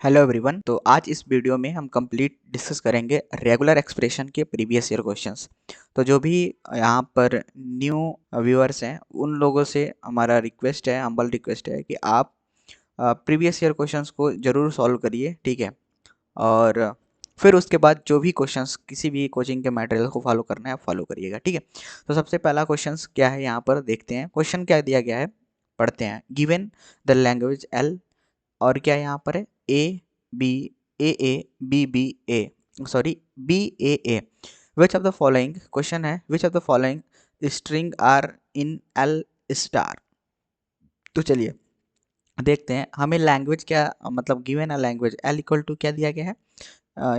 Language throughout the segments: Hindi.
Hello everyone. तो आज इस वीडियो में हम कंप्लीट डिस्कस करेंगे रेगुलर एक्सप्रेशन के प्रीवियस ईयर क्वेश्चंस। तो जो भी यहाँ पर न्यू व्यूअर्स हैं उन लोगों से हमारा रिक्वेस्ट है, हम्बल रिक्वेस्ट है कि आप प्रीवियस ईयर क्वेश्चंस को ज़रूर सॉल्व करिए, ठीक है। और फिर उसके बाद जो भी क्वेश्चंस किसी भी कोचिंग के मटेरियल को फॉलो करना है आप फॉलो करिएगा, ठीक है। तो सबसे पहला क्वेश्चंस क्या है यहाँ पर देखते हैं। क्वेश्चन क्या दिया गया है, पढ़ते हैं। गिवन द लैंग्वेज एल, और क्या यहाँ पर है A B B A, sorry B A. Which of the following, question है which of the following string are in L star. तो चलिए देखते हैं हमें लैंग्वेज क्या, मतलब given a language L equal to क्या दिया गया है।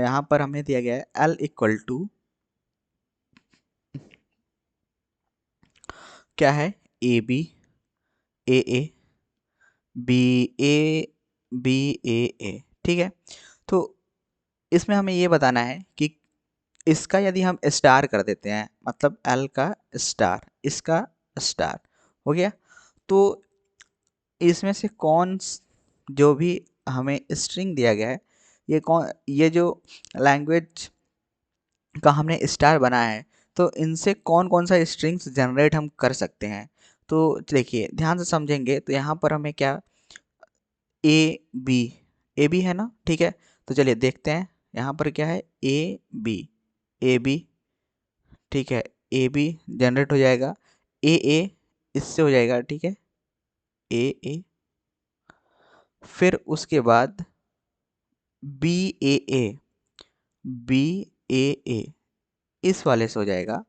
यहाँ पर हमें दिया गया है एल इक्वल टू क्या है, A B A B B A, ठीक है। तो इसमें हमें ये बताना है कि इसका यदि हम स्टार कर देते हैं, मतलब एल का स्टार, इसका स्टार हो गया, तो इसमें से जो भी हमें स्ट्रिंग दिया गया है, ये जो लैंग्वेज का हमने स्टार बनाया है, तो इनसे कौन कौन सा स्ट्रिंग्स जनरेट हम कर सकते हैं। तो देखिए ध्यान से समझेंगे तो यहाँ पर हमें क्या, ए बी, ए बी है ना, ठीक है। तो चलिए देखते हैं यहाँ पर क्या है, ए बी, ठीक है। ए बी जनरेट हो जाएगा, ए इससे हो जाएगा, ठीक है, ए। फिर उसके बाद बी ए बी ए इस वाले से हो जाएगा।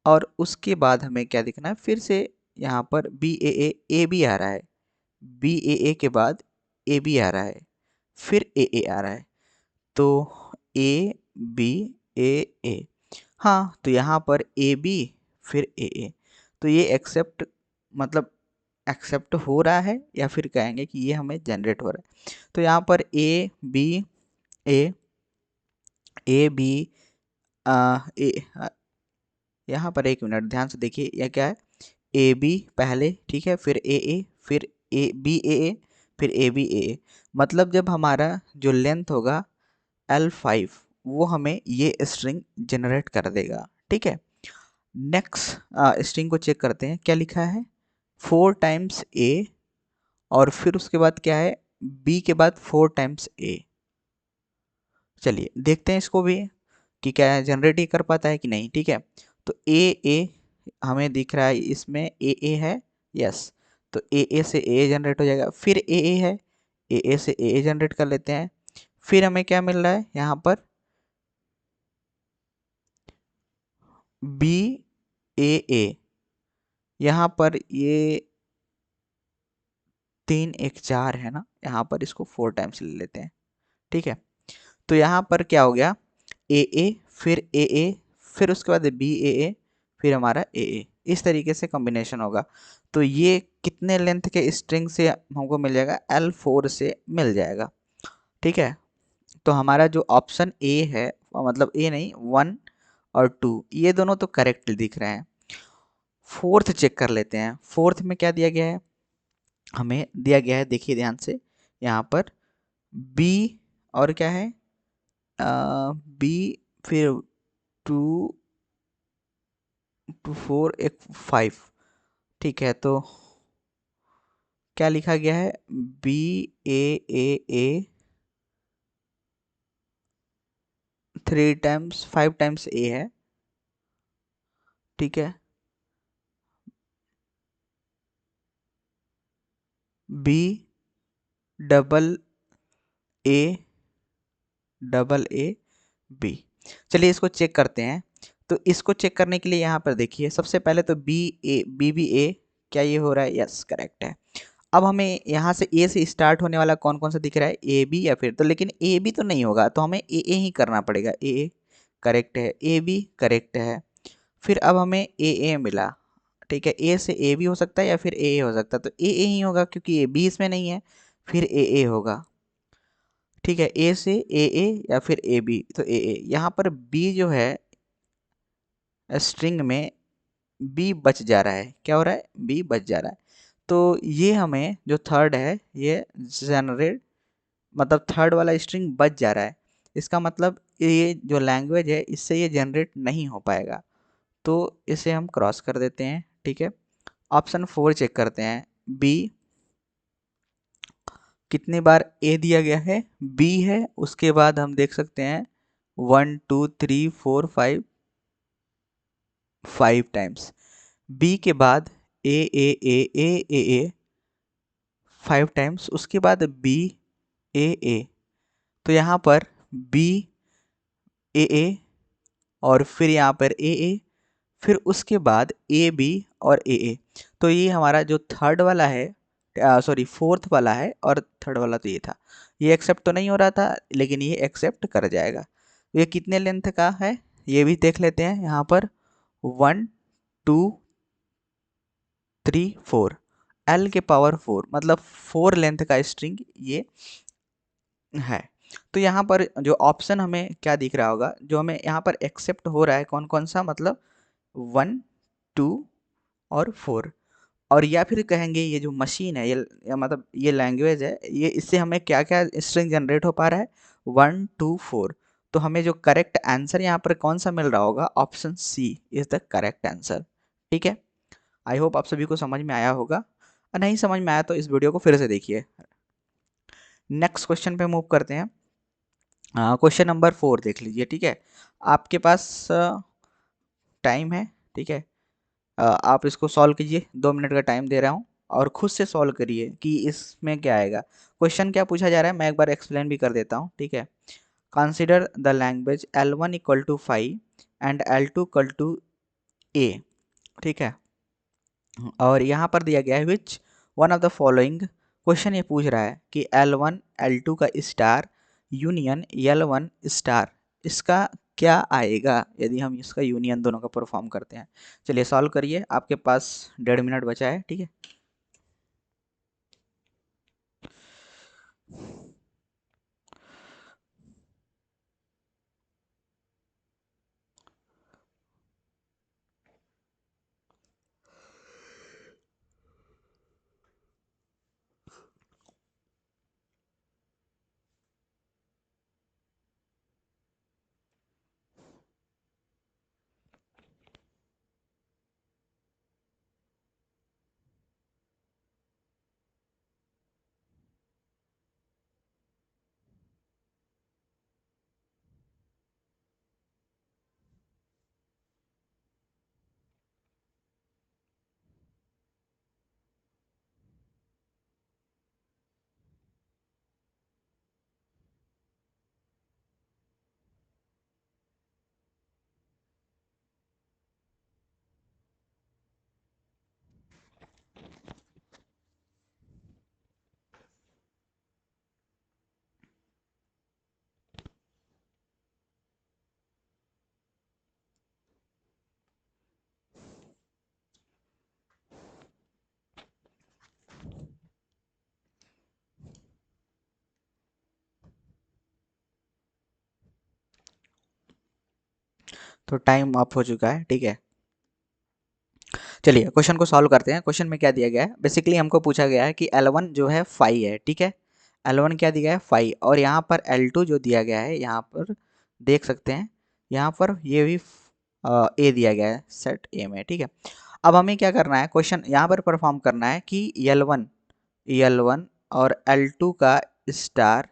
और उसके बाद हमें क्या दिखना है, फिर से यहाँ पर बी ए बी आ रहा है, बी के बाद ए बी आ रहा है, फिर ए आ रहा है। तो ए बी ए, हाँ तो यहाँ पर ए बी फिर ए। तो ये एक्सेप्ट, मतलब एक्सेप्ट हो रहा है, या फिर कहेंगे कि ये हमें जनरेट हो रहा है। तो यहाँ पर ए ए बी ए, यहाँ पर एक मिनट ध्यान से देखिए, यह क्या है, ए बी पहले, ठीक है, फिर फिर ए फिर ए बी ए। मतलब जब हमारा जो लेंथ होगा L5, वो हमें ये स्ट्रिंग जनरेट कर देगा, ठीक है। नेक्स्ट स्ट्रिंग को चेक करते हैं, क्या लिखा है, 4 टाइम्स ए, और फिर उसके बाद क्या है, बी के बाद 4 टाइम्स ए। चलिए देखते हैं इसको भी कि क्या जनरेट ही कर पाता है कि नहीं, ठीक है। तो ए हमें दिख रहा है, इसमें ए है, यस। तो ए से ए जनरेट हो जाएगा, फिर ए है, ए से ए जनरेट कर लेते हैं। फिर हमें क्या मिल रहा है यहाँ पर, बी ए, यहाँ पर ये 3 1 4 है ना, यहाँ पर इसको 4 टाइम्स ले लेते हैं, ठीक है। तो यहाँ पर क्या हो गया, फिर फिर उसके बाद बी फिर हमारा इस तरीके से कॉम्बिनेशन होगा। तो ये कितने लेंथ के स्ट्रिंग से हमको मिल जाएगा, L4 से मिल जाएगा, ठीक है। तो हमारा जो ऑप्शन ए है, मतलब ए नहीं, 1 और 2 ये दोनों तो करेक्ट दिख रहे हैं। फोर्थ चेक कर लेते हैं, फोर्थ में क्या दिया गया है, हमें दिया गया है, देखिए ध्यान से, यहाँ पर बी, और क्या है, बी, फिर 2 4 एक 5, ठीक है। तो क्या लिखा गया है, B A 3 times 5 times A है, ठीक है। B double A B. चलिए इसको चेक करते हैं। तो इसको चेक करने के लिए यहाँ पर देखिए, सबसे पहले तो बी ए, क्या ये हो रहा है, यस करेक्ट है। अब हमें यहाँ से ए से स्टार्ट होने वाला कौन कौन सा दिख रहा है, ए बी, या फिर तो, लेकिन ए बी तो नहीं होगा, तो हमें ए ही करना पड़ेगा। ए करेक्ट है, ए बी करेक्ट है। फिर अब हमें ए मिला, ठीक है। ए से ए भी हो सकता है या फिर ए हो सकता है, तो ए ही होगा क्योंकि ए बी इसमें नहीं है, फिर ए होगा, ठीक है। ए से ए या फिर ए बी, तो यहाँ पर बी जो है स्ट्रिंग में बी बच जा रहा है, क्या हो रहा है, बी बच जा रहा है। तो ये हमें जो थर्ड है ये जनरेट मतलब थर्ड वाला स्ट्रिंग बच जा रहा है, इसका मतलब ये जो लैंग्वेज है इससे ये जनरेट नहीं हो पाएगा, तो इसे हम क्रॉस कर देते हैं। ठीक है, ऑप्शन 4 चेक करते हैं। बी, कितनी बार ए दिया गया है, बी है, उसके बाद हम देख सकते हैं 1 2 3 4 5, 5 टाइम्स। बी के बाद ए 5 टाइम्स, उसके बाद बी ए, तो यहाँ पर बी ए और फिर यहाँ पर ए, फिर उसके बाद ए बी और ए, तो ये हमारा जो थर्ड वाला है, सॉरी फोर्थ वाला है, और थर्ड वाला तो ये था, ये एक्सेप्ट तो नहीं हो रहा था, लेकिन ये एक्सेप्ट कर जाएगा। ये कितने लेंथ का है ये भी देख लेते हैं। यहाँ पर 1 2 3 4, एल के पावर 4, मतलब 4 लेंथ का स्ट्रिंग ये है। तो यहाँ पर जो ऑप्शन हमें क्या दिख रहा होगा, जो हमें यहाँ पर एक्सेप्ट हो रहा है कौन कौन सा, मतलब 1 2 और 4। और या फिर कहेंगे ये जो मशीन है, ये या मतलब ये लैंग्वेज है, ये इससे हमें क्या क्या स्ट्रिंग जनरेट हो पा रहा है, 1 2 4। तो हमें जो करेक्ट आंसर यहाँ पर कौन सा मिल रहा होगा, option C is the correct answer. ठीक है, आई होप आप सभी को समझ में आया होगा, और नहीं समझ में आया तो इस वीडियो को फिर से देखिए। नेक्स्ट क्वेश्चन पे मूव करते हैं। क्वेश्चन नंबर 4 देख लीजिए। ठीक है, आपके पास टाइम है। ठीक है, आप इसको सॉल्व कीजिए, 2 मिनट का टाइम दे रहा हूँ, और खुद से सॉल्व करिए कि इसमें क्या आएगा। क्वेश्चन क्या पूछा जा रहा है मैं एक बार एक्सप्लेन भी कर देता हूँ। ठीक है, consider the language L1 equal to 5 and L2 equal to A। ठीक है, और यहाँ पर दिया गया है which one of the following, question ये पूछ रहा है कि L1 L2 का स्टार यूनियन L1 स्टार, इसका क्या आएगा यदि हम इसका यूनियन दोनों का परफॉर्म करते हैं। चलिए सॉल्व करिए, आपके पास 1.5 मिनट बचा है। ठीक है, तो टाइम अप हो चुका है। ठीक है, चलिए क्वेश्चन को सॉल्व करते हैं। क्वेश्चन में क्या दिया गया है, बेसिकली हमको पूछा गया है कि L1 जो है 5 है। ठीक है, L1 क्या दिया है 5, और यहाँ पर L2 जो दिया गया है, यहाँ पर देख सकते हैं, यहाँ पर ये भी ए दिया गया है सेट ए में। ठीक है, अब हमें क्या करना है, क्वेश्चन यहाँ पर परफॉर्म करना है कि L1 और L2 का स्टार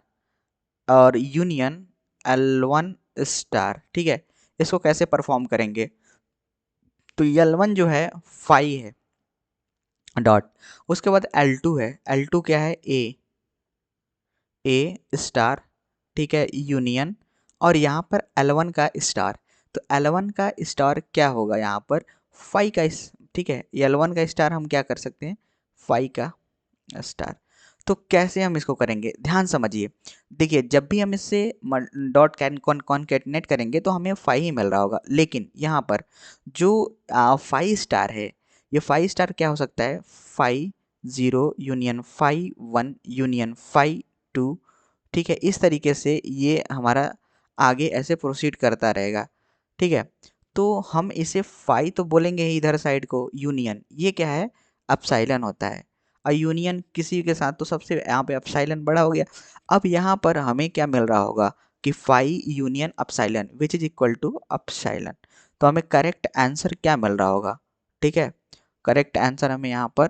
और यूनियन L1 स्टार। ठीक है, इसको कैसे परफॉर्म करेंगे, तो L1 जो है 5 है डॉट, उसके बाद L2 है, L2 क्या है ए स्टार। ठीक है, यूनियन, और यहाँ पर L1 का स्टार, तो L1 का स्टार क्या होगा यहाँ पर 5 का ठीक है, L1 का स्टार हम क्या कर सकते हैं 5 का स्टार। तो कैसे हम इसको करेंगे, ध्यान समझिए। देखिए जब भी हम इससे डॉट कैन कॉन्केटनेट करेंगे तो हमें 5 ही मिल रहा होगा, लेकिन यहाँ पर जो 5 स्टार है, ये 5 स्टार क्या हो सकता है 5 0 यूनियन 5 1 यूनियन 5 2। ठीक है, इस तरीके से ये हमारा आगे ऐसे प्रोसीड करता रहेगा। ठीक है, तो हम इसे 5 तो बोलेंगे ही इधर साइड को, यूनियन ये क्या है अपसाइलन होता है। यूनियन किसी के साथ, तो सबसे यहाँ पे अपसाइलन बड़ा हो गया। अब यहाँ पर हमें क्या मिल रहा होगा कि phi union epsilon which is equal to epsilon. तो हमें करेक्ट आंसर क्या मिल रहा होगा, ठीक है, करेक्ट आंसर हमें यहाँ पर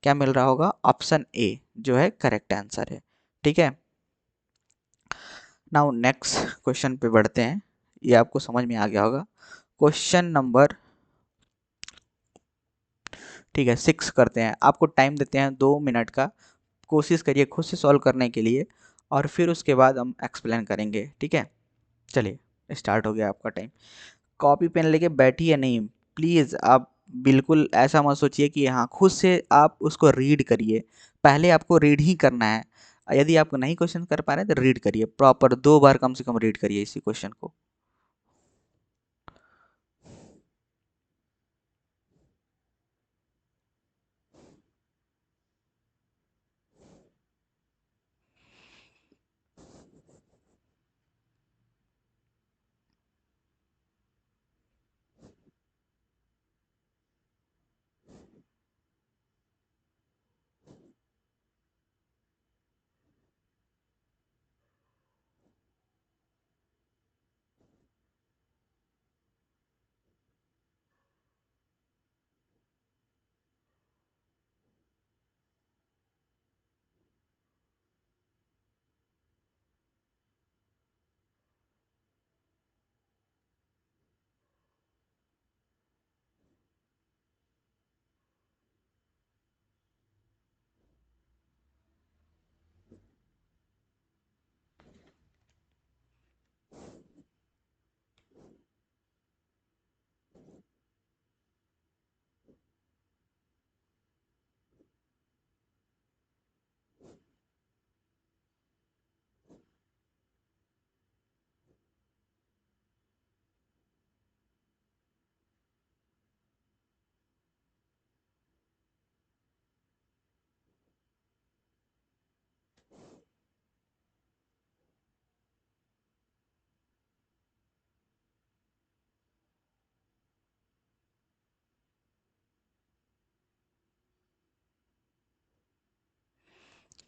क्या मिल रहा होगा, ऑप्शन ए जो है करेक्ट आंसर है, ठीक है। नाउ नेक्स्ट क्वेश्चन पे बढ़ते हैं, ये आपको समझ में आ गया होगा। क्वेश्चन नंबर, ठीक है, 6 करते हैं। आपको टाइम देते हैं 2 मिनट का, कोशिश करिए खुद से सॉल्व करने के लिए, और फिर उसके बाद हम एक्सप्लेन करेंगे, ठीक है। चलिए स्टार्ट हो गया आपका टाइम। कॉपी पेन लेके बैठिए नहीं, प्लीज़ आप बिल्कुल ऐसा मत सोचिए कि हाँ खुद से आप उसको रीड करिए, पहले आपको रीड ही करना है। यदि आप नहीं क्वेश्चन कर पा रहे हैं तो रीड करिए प्रॉपर, 2 बार कम से कम रीड करिए इसी क्वेश्चन को।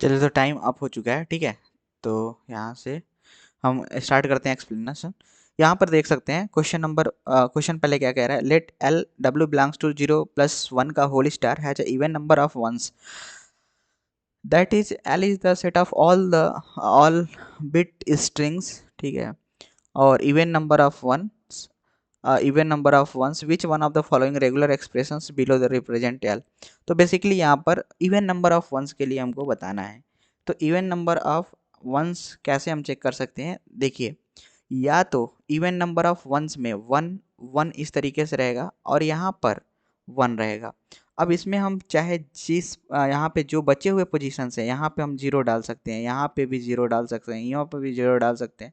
चलिए तो टाइम अप हो चुका है, ठीक है। तो यहाँ से हम स्टार्ट करते हैं एक्सप्लेनेशन। यहाँ पर देख सकते हैं क्वेश्चन नंबर, क्वेश्चन पहले क्या कह रहा है, let L W belongs to 0+1 का whole star has even number of ones, that is L is the set of all bit strings, ठीक है, और even number of ones, even number of ones which one of the following regular expressions below the represent L. तो बेसिकली यहाँ पर इवन नंबर ऑफ वंस के लिए हमको बताना है। तो इवन नंबर ऑफ वंस कैसे हम चेक कर सकते हैं, देखिए, या तो इवन नंबर ऑफ वंस में वन वन इस तरीके से रहेगा और यहाँ पर वन रहेगा। अब इसमें हम चाहे जिस यहाँ पे जो बचे हुए पोजीशंस हैं यहाँ पे हम जीरो डाल सकते हैं, यहाँ पे भी जीरो डाल सकते हैं, यहाँ पर भी जीरो डाल सकते हैं,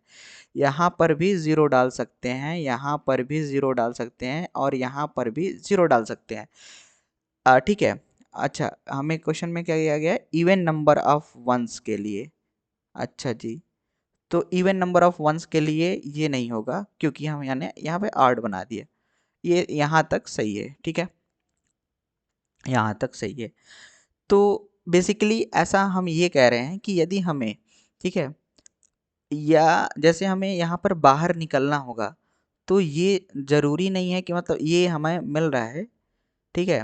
यहाँ पर भी ज़ीरो डाल सकते हैं, यहाँ पर भी ज़ीरो डाल सकते हैं, और यहाँ पर भी ज़ीरो डाल सकते हैं, ठीक है। अच्छा, हमें क्वेश्चन में क्या दिया गया है, इवन नंबर ऑफ वंस के लिए। अच्छा जी, तो इवन नंबर ऑफ वंस के लिए ये नहीं होगा क्योंकि हम यहाँ पे आर्ट बना दिया। ये यहाँ तक सही है, ठीक है, यहाँ तक सही है। तो बेसिकली ऐसा हम ये कह रहे हैं कि यदि हमें, ठीक है, या जैसे हमें यहाँ पर बाहर निकलना होगा, तो ये ज़रूरी नहीं है कि मतलब ये हमें मिल रहा है, ठीक है।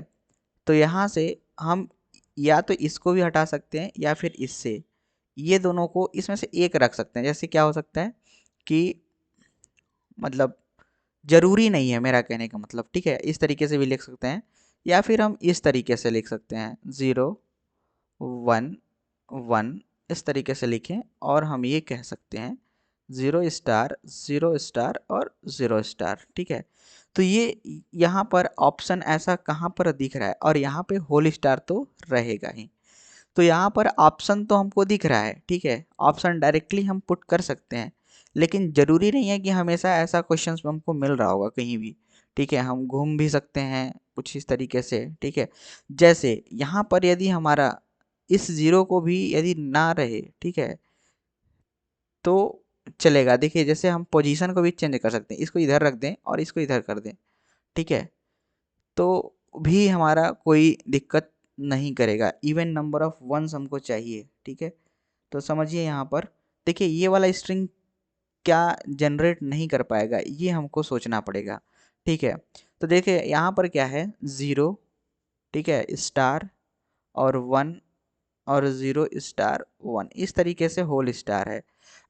तो यहाँ से हम या तो इसको भी हटा सकते हैं या फिर इससे, ये दोनों को इसमें से एक रख सकते हैं। जैसे क्या हो सकता है कि मतलब ज़रूरी नहीं है, मेरा कहने का मतलब, ठीक है, इस तरीके से भी लिख सकते हैं या फिर हम इस तरीके से लिख सकते हैं, 0 1 1 इस तरीके से लिखें, और हम ये कह सकते हैं 0 स्टार 0 स्टार और 0 स्टार, ठीक है। तो ये यहाँ पर ऑप्शन ऐसा कहाँ पर दिख रहा है, और यहाँ पे होल स्टार तो रहेगा ही। तो यहाँ पर ऑप्शन तो हमको दिख रहा है, ठीक है, ऑप्शन डायरेक्टली हम पुट कर सकते हैं, लेकिन ज़रूरी नहीं है कि हमेशा ऐसा क्वेश्चन हमको मिल रहा होगा कहीं भी, ठीक है। हम घूम भी सकते हैं कुछ इस तरीके से, ठीक है। जैसे यहाँ पर यदि हमारा इस ज़ीरो को भी यदि ना रहे, ठीक है, तो चलेगा। देखिए जैसे हम पोजीशन को भी चेंज कर सकते हैं, इसको इधर रख दें और इसको इधर कर दें, ठीक है, तो भी हमारा कोई दिक्कत नहीं करेगा, इवन नंबर ऑफ वंस हमको चाहिए, ठीक है। तो समझिए यहाँ पर देखिए ये वाला स्ट्रिंग क्या जनरेट नहीं कर पाएगा, ये हमको सोचना पड़ेगा, ठीक है। तो देखिए यहाँ पर क्या है, ज़ीरो, ठीक है, स्टार और वन और ज़ीरो स्टार वन, इस तरीके से होल स्टार है।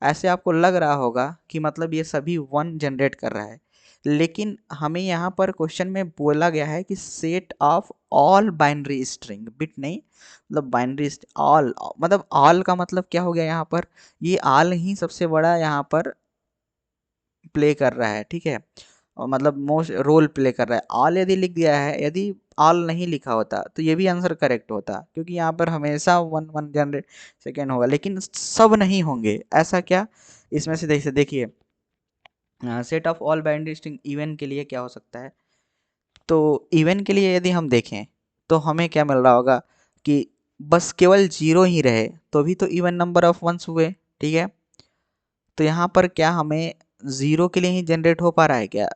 ऐसे आपको लग रहा होगा कि मतलब ये सभी वन जनरेट कर रहा है, लेकिन हमें यहाँ पर क्वेश्चन में बोला गया है कि set of all binary string, bit नहीं, मतलब बाइनरी ऑल, मतलब ऑल का मतलब क्या हो गया यहाँ पर, ये ऑल ही सबसे बड़ा यहाँ पर प्ले कर रहा है, ठीक है, और मतलब मोस्ट रोल प्ले कर रहा है। ऑल यदि लिख दिया है, यदि ऑल नहीं लिखा होता तो ये भी आंसर करेक्ट होता, क्योंकि यहाँ पर हमेशा वन वन जनरेट सेकेंड होगा, लेकिन सब नहीं होंगे, ऐसा क्या, इसमें से देखिए set of all binary string even के लिए क्या हो सकता है, तो इवन के लिए यदि हम देखें तो हमें क्या मिल रहा होगा कि बस केवल जीरो ही रहे तो भी तो इवन नंबर ऑफ वंस हुए, ठीक है। तो यहाँ पर क्या हमें ज़ीरो के लिए ही जनरेट हो पा रहा है क्या,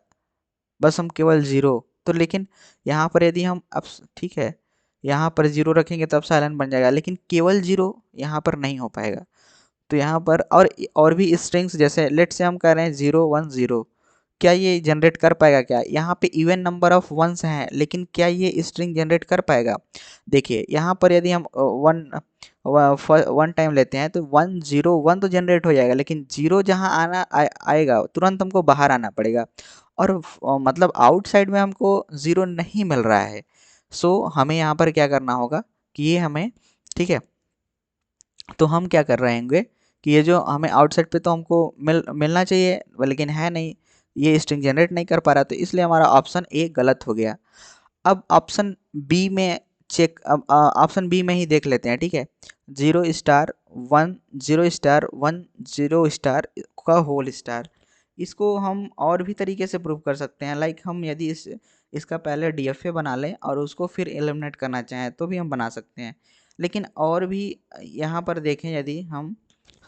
बस हम केवल ज़ीरो, तो लेकिन यहाँ पर यदि हम अब, ठीक है, यहाँ पर ज़ीरो रखेंगे तब साइलेंट बन जाएगा, लेकिन केवल ज़ीरो यहाँ पर नहीं हो पाएगा। तो यहाँ पर और भी स्ट्रिंग्स, जैसे लेट से हम कह रहे हैं ज़ीरो वन ज़ीरो, क्या ये जनरेट कर पाएगा क्या, यहाँ पे इवन नंबर ऑफ वंस हैं, लेकिन क्या ये स्ट्रिंग जनरेट कर पाएगा। देखिए यहाँ पर यदि हम वन वन टाइम लेते हैं तो वन ज़ीरो वन तो जनरेट हो जाएगा, लेकिन ज़ीरो जहाँ आएगा तुरंत हमको बाहर आना पड़ेगा, और मतलब आउटसाइड में हमको ज़ीरो नहीं मिल रहा है। सो हमें यहाँ पर क्या करना होगा कि ये हमें, ठीक है, तो हम क्या कर रहे होंगे कि ये जो हमें आउटसाइड पे तो हमको मिलना चाहिए, लेकिन है नहीं, ये स्ट्रिंग जनरेट नहीं कर पा रहा, तो इसलिए हमारा ऑप्शन ए गलत हो गया। अब ऑप्शन बी में चेक, अब ऑप्शन बी में ही देख लेते हैं, ठीक है, zero star one zero star one zero star का होल स्टार, इसको हम और भी तरीके से प्रूव कर सकते हैं, लाइक हम यदि इसका पहले डीएफए बना लें और उसको फिर एलिमिनेट करना चाहें तो भी हम बना सकते हैं, लेकिन और भी यहाँ पर देखें यदि हम,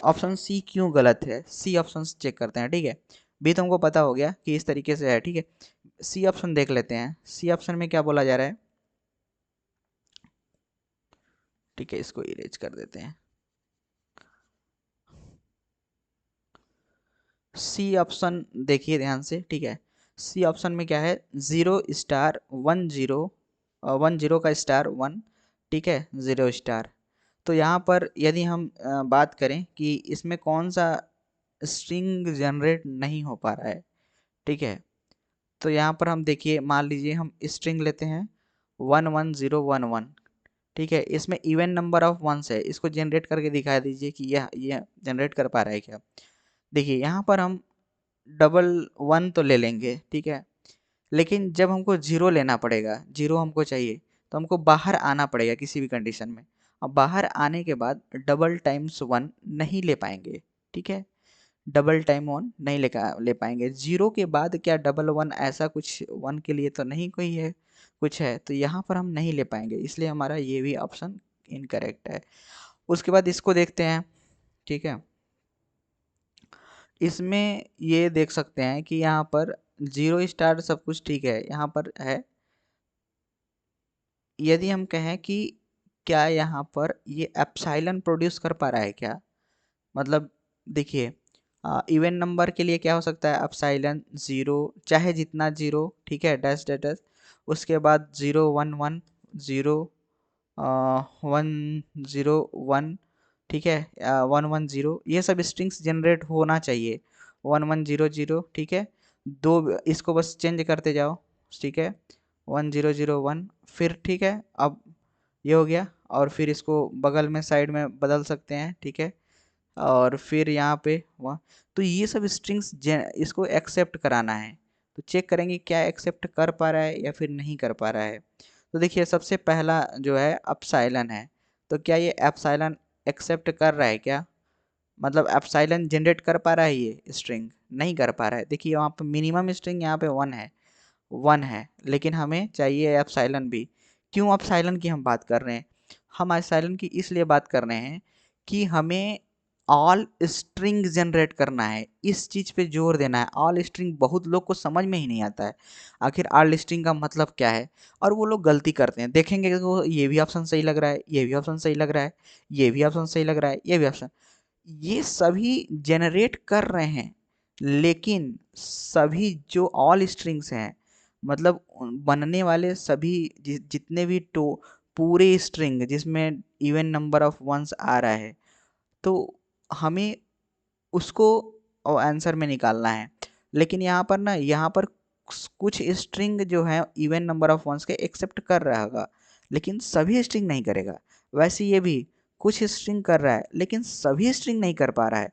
ऑप्शन सी क्यों गलत है, सी ऑप्शन चेक करते हैं, ठीक है। बी तो हमको पता हो गया कि इस तरीके से है, ठीक है, सी ऑप्शन देख लेते हैं, सी ऑप्शन में क्या बोला जा रहा है, ठीक है, इसको इरेज कर देते हैं। सी ऑप्शन देखिए ध्यान से, ठीक है, सी ऑप्शन में क्या है, zero star one zero, one zero का स्टार वन, ठीक है, ज़ीरो स्टार। तो यहाँ पर यदि हम बात करें कि इसमें कौन सा स्ट्रिंग जनरेट नहीं हो पा रहा है, ठीक है, तो यहाँ पर हम देखिए, मान लीजिए हम स्ट्रिंग लेते हैं one one zero one one, ठीक है, इसमें इवन नंबर ऑफ वंस है, इसको जनरेट करके दिखा दीजिए कि यह जनरेट कर पा रहा है क्या। देखिए यहाँ पर हम डबल वन तो ले लेंगे, ठीक है, लेकिन जब हमको जीरो लेना पड़ेगा, जीरो हमको चाहिए, तो हमको बाहर आना पड़ेगा किसी भी कंडीशन में, अब बाहर आने के बाद डबल टाइम्स वन नहीं ले पाएंगे, ठीक है, डबल टाइम वन नहीं ले पाएंगे, जीरो के बाद क्या डबल वन, ऐसा कुछ वन के लिए तो नहीं कोई है, कुछ है, तो यहाँ पर हम नहीं ले पाएंगे, इसलिए हमारा ये भी ऑप्शन इनकरेक्ट है। उसके बाद इसको देखते हैं, ठीक है, इसमें ये देख सकते हैं कि यहाँ पर जीरो स्टार सब कुछ ठीक है, यहाँ पर है, यदि हम कहें कि क्या यहाँ पर ये एप्सिलॉन प्रोड्यूस कर पा रहा है क्या, मतलब देखिए इवन नंबर के लिए क्या हो सकता है, एप्सिलॉन ज़ीरो, चाहे जितना ज़ीरो, ठीक है, डैश डैश डैश, उसके बाद zero one one zero, one zero one, ठीक है, वन वन ज़ीरो, ये सब स्ट्रिंग्स जनरेट होना चाहिए, वन वन ज़ीरो ज़ीरो, ठीक है, दो इसको बस चेंज करते जाओ, ठीक है, वन ज़ीरो ज़ीरो वन, फिर ठीक है, अब ये हो गया, और फिर इसको बगल में साइड में बदल सकते हैं, ठीक है, और फिर यहाँ पे वहाँ, तो ये सब स्ट्रिंग्स इसको एक्सेप्ट कराना है, तो चेक करेंगे क्या एक्सेप्ट कर पा रहा है या फिर नहीं कर पा रहा है। तो देखिए सबसे पहला जो है एप्सिलॉन है, तो क्या ये एप्सिलॉन एक्सेप्ट कर रहा है क्या, मतलब एप्सिलॉन जनरेट कर पा रहा है, ये स्ट्रिंग नहीं कर पा रहा है, देखिए वहाँ पे मिनिमम स्ट्रिंग यहाँ पे वन है, लेकिन हमें चाहिए एप्सिलॉन भी। क्यों एप्सिलॉन की हम बात कर रहे हैं, हम एप्सिलॉन की इसलिए बात कर रहे हैं कि हमें ऑल स्ट्रिंग जनरेट करना है, इस चीज पे जोर देना है। ऑल स्ट्रिंग बहुत लोग को समझ में ही नहीं आता है, आखिर ऑल स्ट्रिंग का मतलब क्या है, और वो लोग गलती करते हैं। देखेंगे कि वो ये भी ऑप्शन सही लग रहा है, ये भी ऑप्शन सही लग रहा है, ये भी ऑप्शन सही लग रहा है, ये भी ऑप्शन, ये सभी जनरेट कर रहे हैं, लेकिन सभी जो ऑल स्ट्रिंग्स हैं, मतलब बनने वाले सभी जितने भी टो पूरे स्ट्रिंग जिसमें इवन नंबर ऑफ वंस आ रहा है, तो हमें उसको आंसर में निकालना है। लेकिन यहाँ पर ना, यहाँ पर कुछ स्ट्रिंग जो है इवन नंबर ऑफ वंस के एक्सेप्ट कर रहा होगा, लेकिन सभी स्ट्रिंग नहीं करेगा। वैसे ये भी कुछ स्ट्रिंग कर रहा है, लेकिन सभी स्ट्रिंग नहीं कर पा रहा है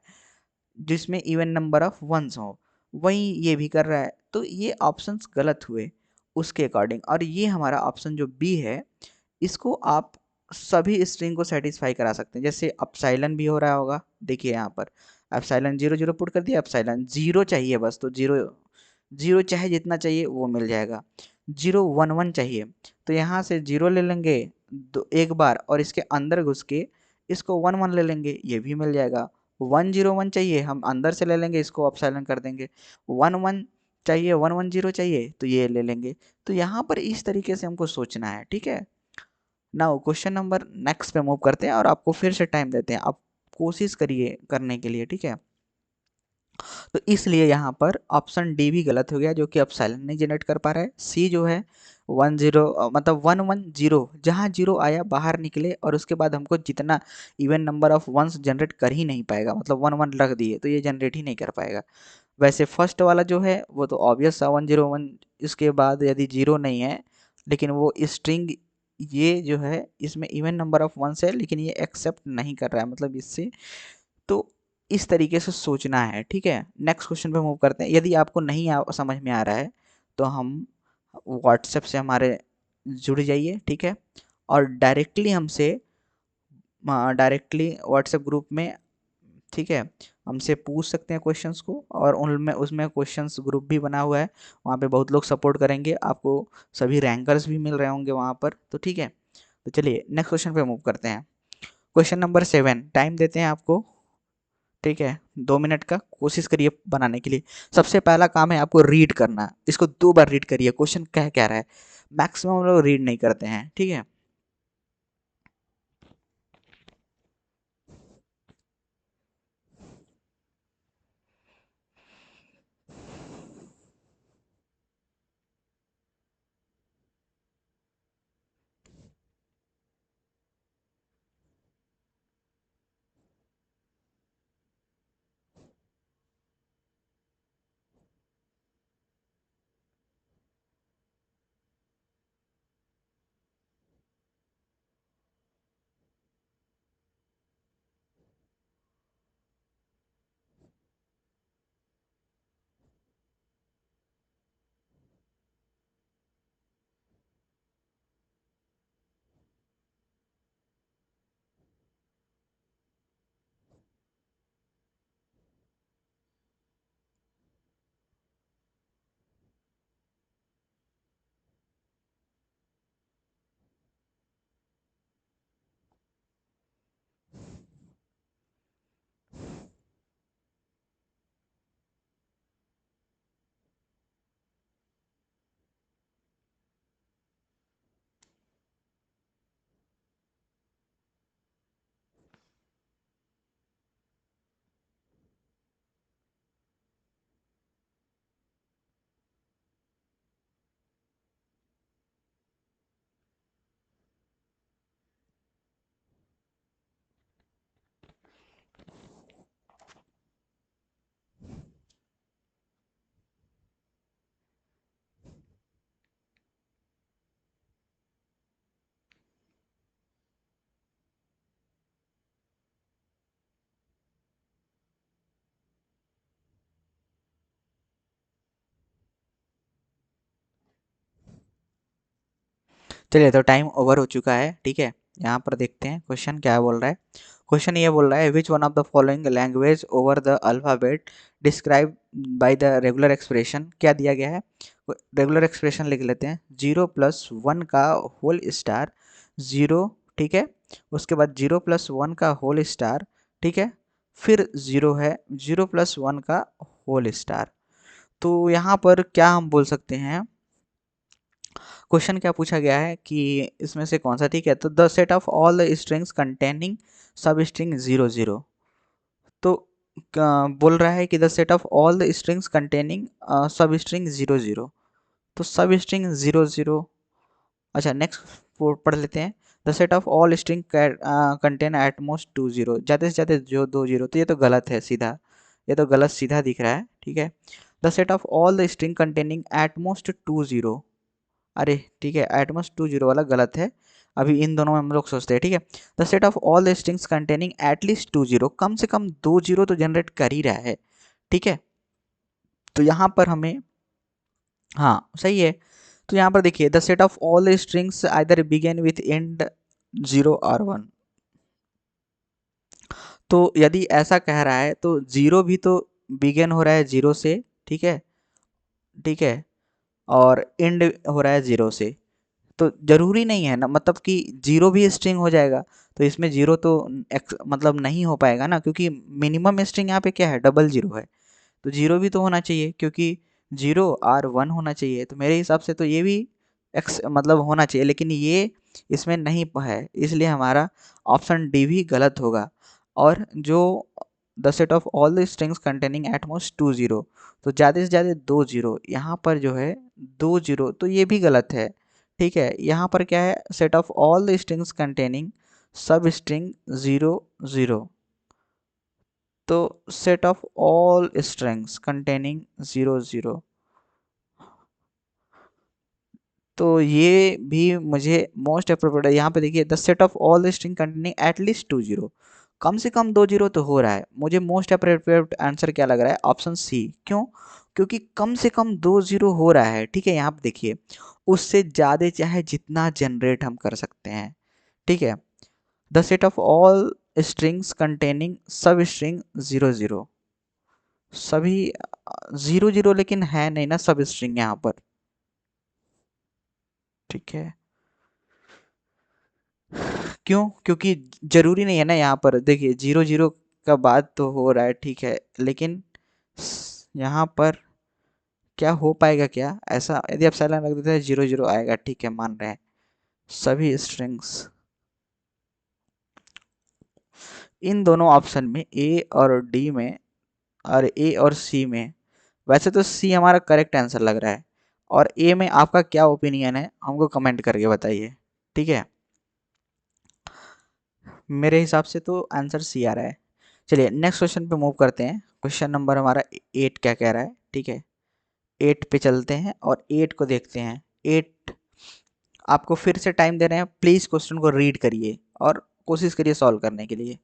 जिसमें इवन नंबर ऑफ वंस हो, वही ये भी कर रहा है। तो ये ऑप्शंस गलत हुए उसके अकॉर्डिंग। और ये हमारा ऑप्शन जो बी है, इसको आप सभी स्ट्रिंग को सेटिस्फाई करा सकते हैं। जैसे अपसाइलन भी हो रहा होगा, देखिए यहाँ पर अपसाइलन 0 0 पुट कर दिया, अपसाइलन 0 चाहिए बस, तो 0 0 चाहे जितना चाहिए वो मिल जाएगा। 0 1 1 चाहिए, तो यहाँ से 0 ले लेंगे एक बार, और इसके अंदर घुस के इसको 1 1 ले लेंगे, ये भी मिल जाएगा। 1 0 1 चाहिए, हम अंदर से ले लेंगे, इसको अपसाइलन कर देंगे। 1 1 चाहिए, 1 1 0 चाहिए, तो ये ले लेंगे। तो यहाँ पर इस तरीके से हमको सोचना है, ठीक है। नाउ क्वेश्चन नंबर नेक्स्ट पे मूव करते हैं, और आपको फिर से टाइम देते हैं, आप कोशिश करिए करने के लिए, ठीक है। तो इसलिए यहाँ पर ऑप्शन डी भी गलत हो गया, जो कि अपसाइलन नहीं जनरेट कर पा रहा है। सी जो है 1 0 मतलब 1 1 0, जहाँ 0 आया बाहर निकले, और उसके बाद हमको जितना even number of ones generate कर ही नहीं पाएगा, मतलब 1 1 रख दिए तो ये जनरेट ही नहीं कर पाएगा। वैसे फर्स्ट वाला जो है वो तो ऑब्वियस सा 1 0 1, इसके बाद यदि 0 नहीं है, लेकिन वो स्ट्रिंग ये जो है इसमें इवन नंबर ऑफ वंस है, लेकिन ये एक्सेप्ट नहीं कर रहा है, मतलब इससे। तो इस तरीके से सोचना है, ठीक है। नेक्स्ट क्वेश्चन पे मूव करते हैं। यदि आपको नहीं समझ में आ रहा है, तो हम व्हाट्सएप से हमारे जुड़ जाइए, ठीक है, और डायरेक्टली व्हाट्सएप ग्रुप में, ठीक है, हमसे पूछ सकते हैं क्वेश्चंस को, और उनमें उसमें क्वेश्चंस ग्रुप भी बना हुआ है, वहाँ पे बहुत लोग सपोर्ट करेंगे आपको, सभी रैंकर्स भी मिल रहे होंगे वहाँ पर, तो ठीक है। तो चलिए नेक्स्ट क्वेश्चन पे मूव करते हैं। क्वेश्चन नंबर 7, टाइम देते हैं आपको, ठीक है, 2 मिनट का, कोशिश करिए बनाने के लिए। सबसे पहला काम है आपको रीड करना, इसको 2 बार रीड करिए, क्वेश्चन कह क्या रहा है। मैक्सिमम लोग रीड नहीं करते हैं, ठीक है। चलिए, तो टाइम ओवर हो चुका है, ठीक है। यहाँ पर देखते हैं क्वेश्चन क्या बोल रहा है। क्वेश्चन ये बोल रहा है, which one of the following language over the alphabet describe by the regular expression, क्या दिया गया है। रेगुलर एक्सप्रेशन लिख लेते हैं, 0 + 1 का होल स्टार 0, ठीक है, उसके बाद 0 + 1 का होल स्टार, ठीक है, फिर ज़ीरो है, ज़ीरो प्लस वन का होल स्टार। तो यहाँ पर क्या हम बोल सकते हैं, क्वेश्चन क्या पूछा गया है कि इसमें से कौन सा ठीक है, तो the set of all the strings containing सब स्ट्रिंग ज़ीरो ज़ीरो। तो बोल रहा है कि the set of all the strings containing सब स्ट्रिंग ज़ीरो ज़ीरो। तो सब स्ट्रिंग ज़ीरो ज़ीरो। अच्छा नेक्स्ट पढ़ लेते हैं। The set of all string contain at most two zero, ज़्यादा से ज़्यादा जो दो जीरो, तो ये तो गलत है सीधा, ये तो गलत सीधा दिख रहा है, ठीक है। The set of all the string containing at most two zero, अरे ठीक है, एट मोस्ट टू जीरो वाला गलत है। अभी इन दोनों में हम लोग सोचते हैं, ठीक है। The set of all the strings containing at least two zero, कम से कम दो जीरो तो जनरेट कर ही रहा है, ठीक है। तो यहाँ पर हमें, हाँ सही है। तो यहाँ पर देखिए the set of all the strings either begin with and zero और वन। तो यदि ऐसा कह रहा है तो जीरो भी तो बिगेन हो रहा है जीरो से, ठीक है, ठीक है, और एंड हो रहा है जीरो से। तो जरूरी नहीं है ना, मतलब कि जीरो भी स्ट्रिंग हो जाएगा, तो इसमें जीरो तो मतलब नहीं हो पाएगा ना, क्योंकि मिनिमम स्ट्रिंग यहाँ पे क्या है, डबल जीरो है। तो जीरो भी तो होना चाहिए, क्योंकि जीरो और वन होना चाहिए, तो मेरे हिसाब से तो ये भी एक्स मतलब होना चाहिए, लेकिन ये इसमें नहीं है, इसलिए हमारा ऑप्शन डी भी गलत होगा। और जो the set of all the strings containing at most two zero, तो ज़्यादा से ज़्यादा दो जीरो, यहाँ पर जो है दो जीरो, तो ये भी गलत है, ठीक है। यहाँ पर क्या है, set of all the strings containing सब स्ट्रिंग ज़ीरो ज़ीरो। तो set of all strings containing zero zero, तो ये भी मुझे मोस्ट अप्रोप्रिएट है। यहाँ पे देखिए the set of all the string containing at least two zero, कम से कम दो जीरो तो हो रहा है। मुझे मोस्ट अप्रोप्रिएट आंसर क्या लग रहा है, ऑप्शन सी। क्यों? क्योंकि कम से कम दो जीरो हो रहा है, ठीक है। यहाँ पे देखिए उससे ज़्यादा चाहे जितना जनरेट हम कर सकते हैं, ठीक है। The set of all strings containing सब स्ट्रिंग ज़ीरो ज़ीरो, सभी ज़ीरो ज़ीरो, लेकिन है नहीं ना सब स्ट्रिंग यहाँ पर, ठीक है। क्यों? क्योंकि ज़रूरी नहीं है ना, यहाँ पर देखिए ज़ीरो ज़ीरो का बात तो हो रहा है, ठीक है, लेकिन यहाँ पर क्या हो पाएगा क्या ऐसा, यदि आप साइलेंट रख देते हैं ज़ीरो ज़ीरो आएगा, ठीक है, मान रहे हैं सभी स्ट्रिंग्स। इन दोनों ऑप्शन में ए और डी में, और ए और सी में, वैसे तो सी हमारा करेक्ट आंसर लग रहा है, और ए में आपका क्या ओपिनियन है हमको कमेंट करके बताइए, ठीक है। मेरे हिसाब से तो आंसर सी आ रहा है। चलिए नेक्स्ट क्वेश्चन पे मूव करते हैं। क्वेश्चन नंबर हमारा एट क्या कह रहा है, ठीक है। एट पे चलते हैं और एट को देखते हैं। एट, आपको फिर से टाइम दे रहे हैं, प्लीज़ क्वेश्चन को रीड करिए और कोशिश करिए सॉल्व करने के लिए।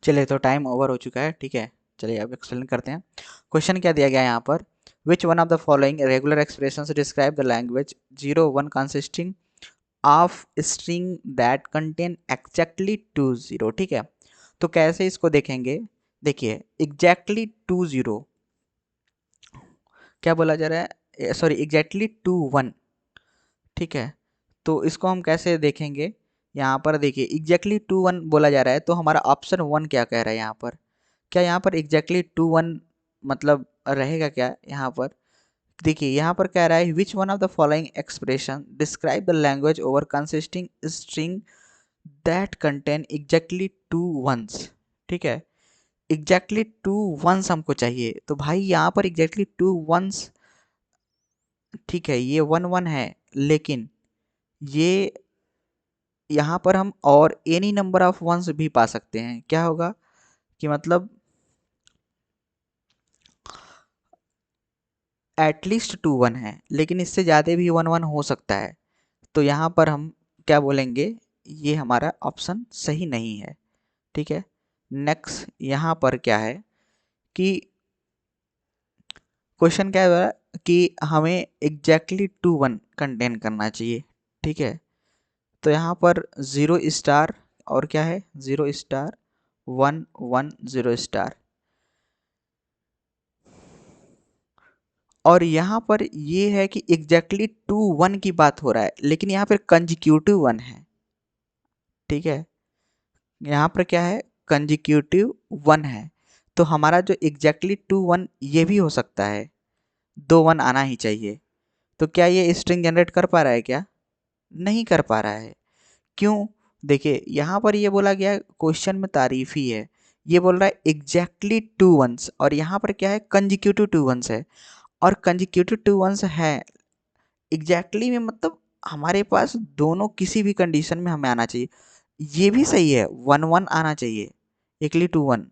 चलिए, तो टाइम ओवर हो चुका है, ठीक है। चलिए अब एक्सप्लेन करते हैं। क्वेश्चन क्या दिया गया है यहाँ पर, विच one of the following regular expression describe the language 0 1 consisting of string that contain exactly 2 0, ठीक है। तो कैसे इसको देखेंगे, देखिए एग्जैक्टली 2 0 क्या बोला जा रहा है, सॉरी एग्जैक्टली 2 1, ठीक है। तो इसको हम कैसे देखेंगे, यहाँ पर देखिए एग्जैक्टली 2 1 बोला जा रहा है, तो हमारा ऑप्शन 1 क्या कह रहा है यहाँ पर, क्या यहाँ पर एग्जैक्टली 2 1 मतलब रहेगा क्या यहाँ पर। देखिए यहाँ पर कह रहा है which one of the following expression describe the language over consisting string that contain exactly 2 1s, ठीक है। एग्जैक्टली 2 1s हमको चाहिए, तो भाई यहाँ पर एग्जैक्टली 2 1s, ठीक है, ये 1 1 है, लेकिन ये यहाँ पर हम और एनी नंबर ऑफ वंस भी पा सकते हैं। क्या होगा कि मतलब एटलीस्ट 2 1 है, लेकिन इससे ज़्यादा भी 1 1 हो सकता है। तो यहाँ पर हम क्या बोलेंगे, ये हमारा ऑप्शन सही नहीं है, ठीक है। नेक्स्ट यहाँ पर क्या है कि क्वेश्चन क्या है कि हमें एग्जैक्टली 2 1 कंटेन करना चाहिए, ठीक है। तो यहाँ पर 0 स्टार और क्या है 0 स्टार 1 1 0 स्टार, और यहाँ पर ये है कि एग्जैक्टली 2 1 की बात हो रहा है, लेकिन यहाँ पर कंजिक्यूटिव 1 है, ठीक है। यहाँ पर क्या है कंजिक्यूटिव 1 है, तो हमारा जो एग्जैक्टली 2 1 ये भी हो सकता है, 2 1 आना ही चाहिए। तो क्या ये स्ट्रिंग जनरेट कर पा रहा है क्या, नहीं कर पा रहा है। क्यों, देखिए यहाँ पर ये बोला गया क्वेश्चन में तारीफ ही है, ये बोल रहा है एग्जैक्टली 2 1s, और यहाँ पर क्या है कंजिक्यूटिव 2 1s है, और कंजिक्यूटिव 2 1s है एग्जैक्टली में, मतलब हमारे पास दोनों किसी भी कंडीशन में हमें आना चाहिए। ये भी सही है 1 1 आना चाहिए एकली 2 1,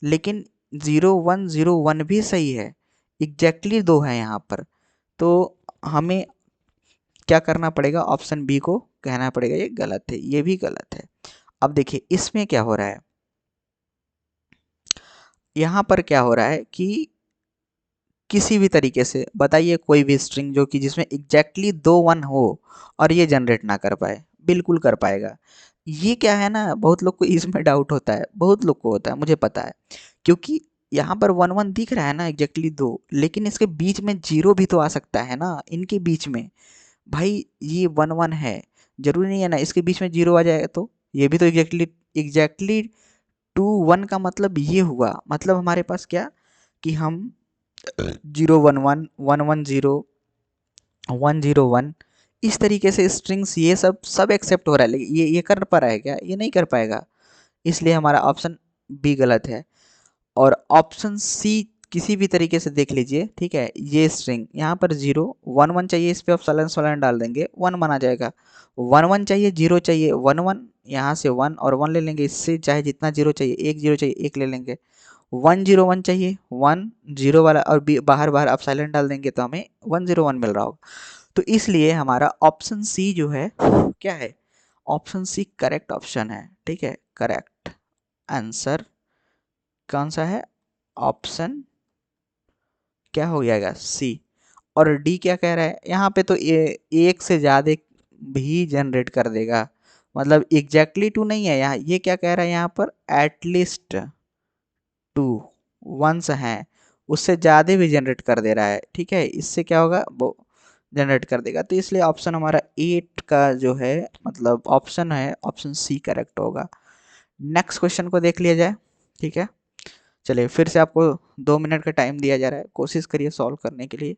लेकिन 0 1 0 1 भी सही है, एग्जैक्टली दो है यहाँ पर। तो हमें क्या करना पड़ेगा, ऑप्शन बी को कहना पड़ेगा ये गलत है, ये भी गलत है। अब देखिए इसमें क्या हो रहा है, यहाँ पर क्या हो रहा है कि किसी भी तरीके से बताइए कोई भी स्ट्रिंग जो कि जिसमें एग्जैक्टली 2 1 हो और ये जनरेट ना कर पाए, बिल्कुल कर पाएगा। ये क्या है ना, बहुत लोग को इसमें डाउट होता है, बहुत लोग को होता है, मुझे पता है, क्योंकि यहाँ पर 1 1 दिख रहा है ना एग्जैक्टली 2, लेकिन इसके बीच में 0 भी तो आ सकता है ना इनके बीच में। भाई ये 1 1 है, जरूरी नहीं है ना इसके बीच में 0 आ जाएगा, तो ये भी तो एग्जैक्टली 2 1 का मतलब ये हुआ, मतलब हमारे पास क्या कि हम 0 1 1 1 1 0 1 0 1 इस तरीके से स्ट्रिंग्स ये सब एक्सेप्ट हो रहा है, लेकिन ये कर पा रहा है क्या, ये नहीं कर पाएगा। इसलिए हमारा ऑप्शन बी गलत है। और ऑप्शन सी किसी भी तरीके से देख लीजिए, ठीक है। ये स्ट्रिंग यहाँ पर 0 1 1 चाहिए, इस पर आप सलन सलन डाल देंगे 1 1 आ जाएगा। 1 1 चाहिए 0 चाहिए 1 1, यहाँ से 1 और 1 ले लेंगे, इससे चाहे जितना 0 चाहिए 1 0 चाहिए 1 ले लेंगे। 1 0 1 चाहिए 1 0 वाला, और बाहर बाहर आप साइलेंट डाल देंगे तो हमें 1 0 1 मिल रहा होगा। तो इसलिए हमारा ऑप्शन सी जो है क्या है, ऑप्शन सी करेक्ट ऑप्शन है, ठीक है। करेक्ट आंसर कौन सा है, ऑप्शन क्या हो जाएगा सी। और डी क्या कह रहा है यहाँ पे, तो एक से ज़्यादा भी जनरेट कर देगा, मतलब एग्जैक्टली 2 नहीं है यहाँ, ये क्या कह रहा है यहाँ पर एटलीस्ट 2 1s हैं, उससे ज़्यादा भी जनरेट कर दे रहा है, ठीक है। इससे क्या होगा वो जनरेट कर देगा, तो इसलिए ऑप्शन हमारा 8 का जो है मतलब ऑप्शन है, ऑप्शन सी करेक्ट होगा। नेक्स्ट क्वेश्चन को देख लिया जाए, ठीक है। चलिए फिर से आपको 2 मिनट का टाइम दिया जा रहा है, कोशिश करिए सॉल्व करने के लिए।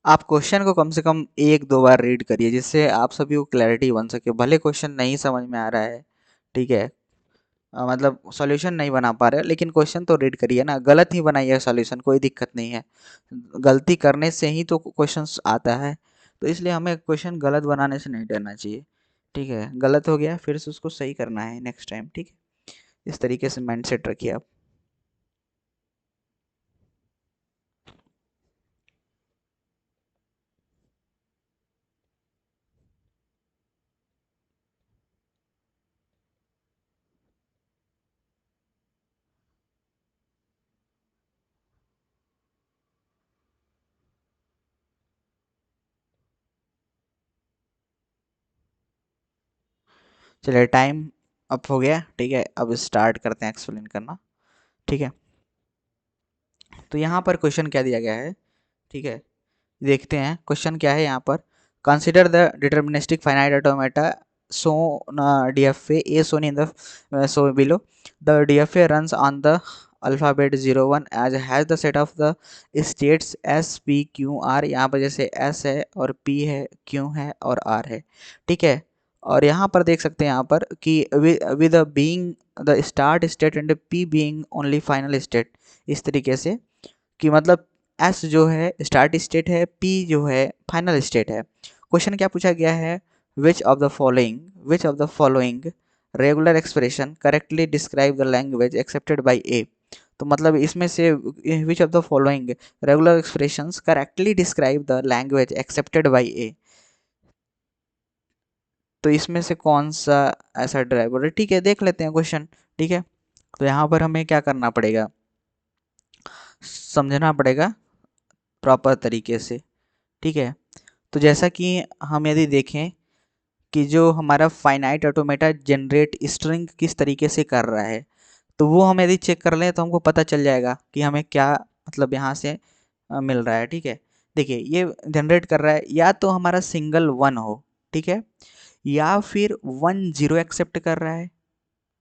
आप क्वेश्चन को कम से कम एक दो बार रीड करिए, जिससे आप सभी को क्लैरिटी बन सके। भले क्वेश्चन नहीं समझ में आ रहा है, ठीक है, मतलब सॉल्यूशन नहीं बना पा रहे, लेकिन क्वेश्चन तो रीड करिए ना। गलत ही बनाइए सॉल्यूशन, कोई दिक्कत नहीं है। गलती करने से ही तो क्वेश्चन आता है। तो इसलिए हमें क्वेश्चन गलत बनाने से नहीं डरना चाहिए, ठीक है। गलत हो गया, फिर से उसको सही करना है नेक्स्ट टाइम, ठीक है। इस तरीके से माइंडसेट रखिए आप। चलिए, टाइम अप हो गया, ठीक है। अब स्टार्ट करते हैं एक्सप्लेन करना, ठीक है। तो यहाँ पर क्वेश्चन क्या दिया गया है, ठीक है। देखते हैं क्वेश्चन क्या है यहाँ पर। Consider the deterministic finite automata shown DFA A shown in the so below. The DFA runs on the alphabet 01 as has the set of the states S P Q R। यहाँ पर जैसे S है और P है, Q है और R है, ठीक है। और यहाँ पर देख सकते हैं यहाँ पर कि with the being the start state and P being only final state, इस तरीके से कि मतलब एस जो है स्टार्ट स्टेट है, पी जो है फाइनल स्टेट है। क्वेश्चन क्या पूछा गया है, which of the following regular expression correctly describe the language accepted by A. तो मतलब इसमें से which of the following regular expressions correctly describe the language accepted by A. तो इसमें से कौन सा ऐसा ड्राइवर है, ठीक है, देख लेते हैं क्वेश्चन, ठीक है। तो यहाँ पर हमें क्या करना पड़ेगा, समझना पड़ेगा प्रॉपर तरीके से, ठीक है। तो जैसा कि हम यदि देखें कि जो हमारा फाइनाइट ऑटोमेटा जनरेट स्ट्रिंग किस तरीके से कर रहा है, तो वो हम यदि चेक कर लें तो हमको पता चल जाएगा कि हमें क्या मतलब यहाँ से मिल रहा है, ठीक है। देखिए ये जनरेट कर रहा है, या तो हमारा सिंगल वन हो, ठीक है, या फिर वन जीरो एक्सेप्ट कर रहा है,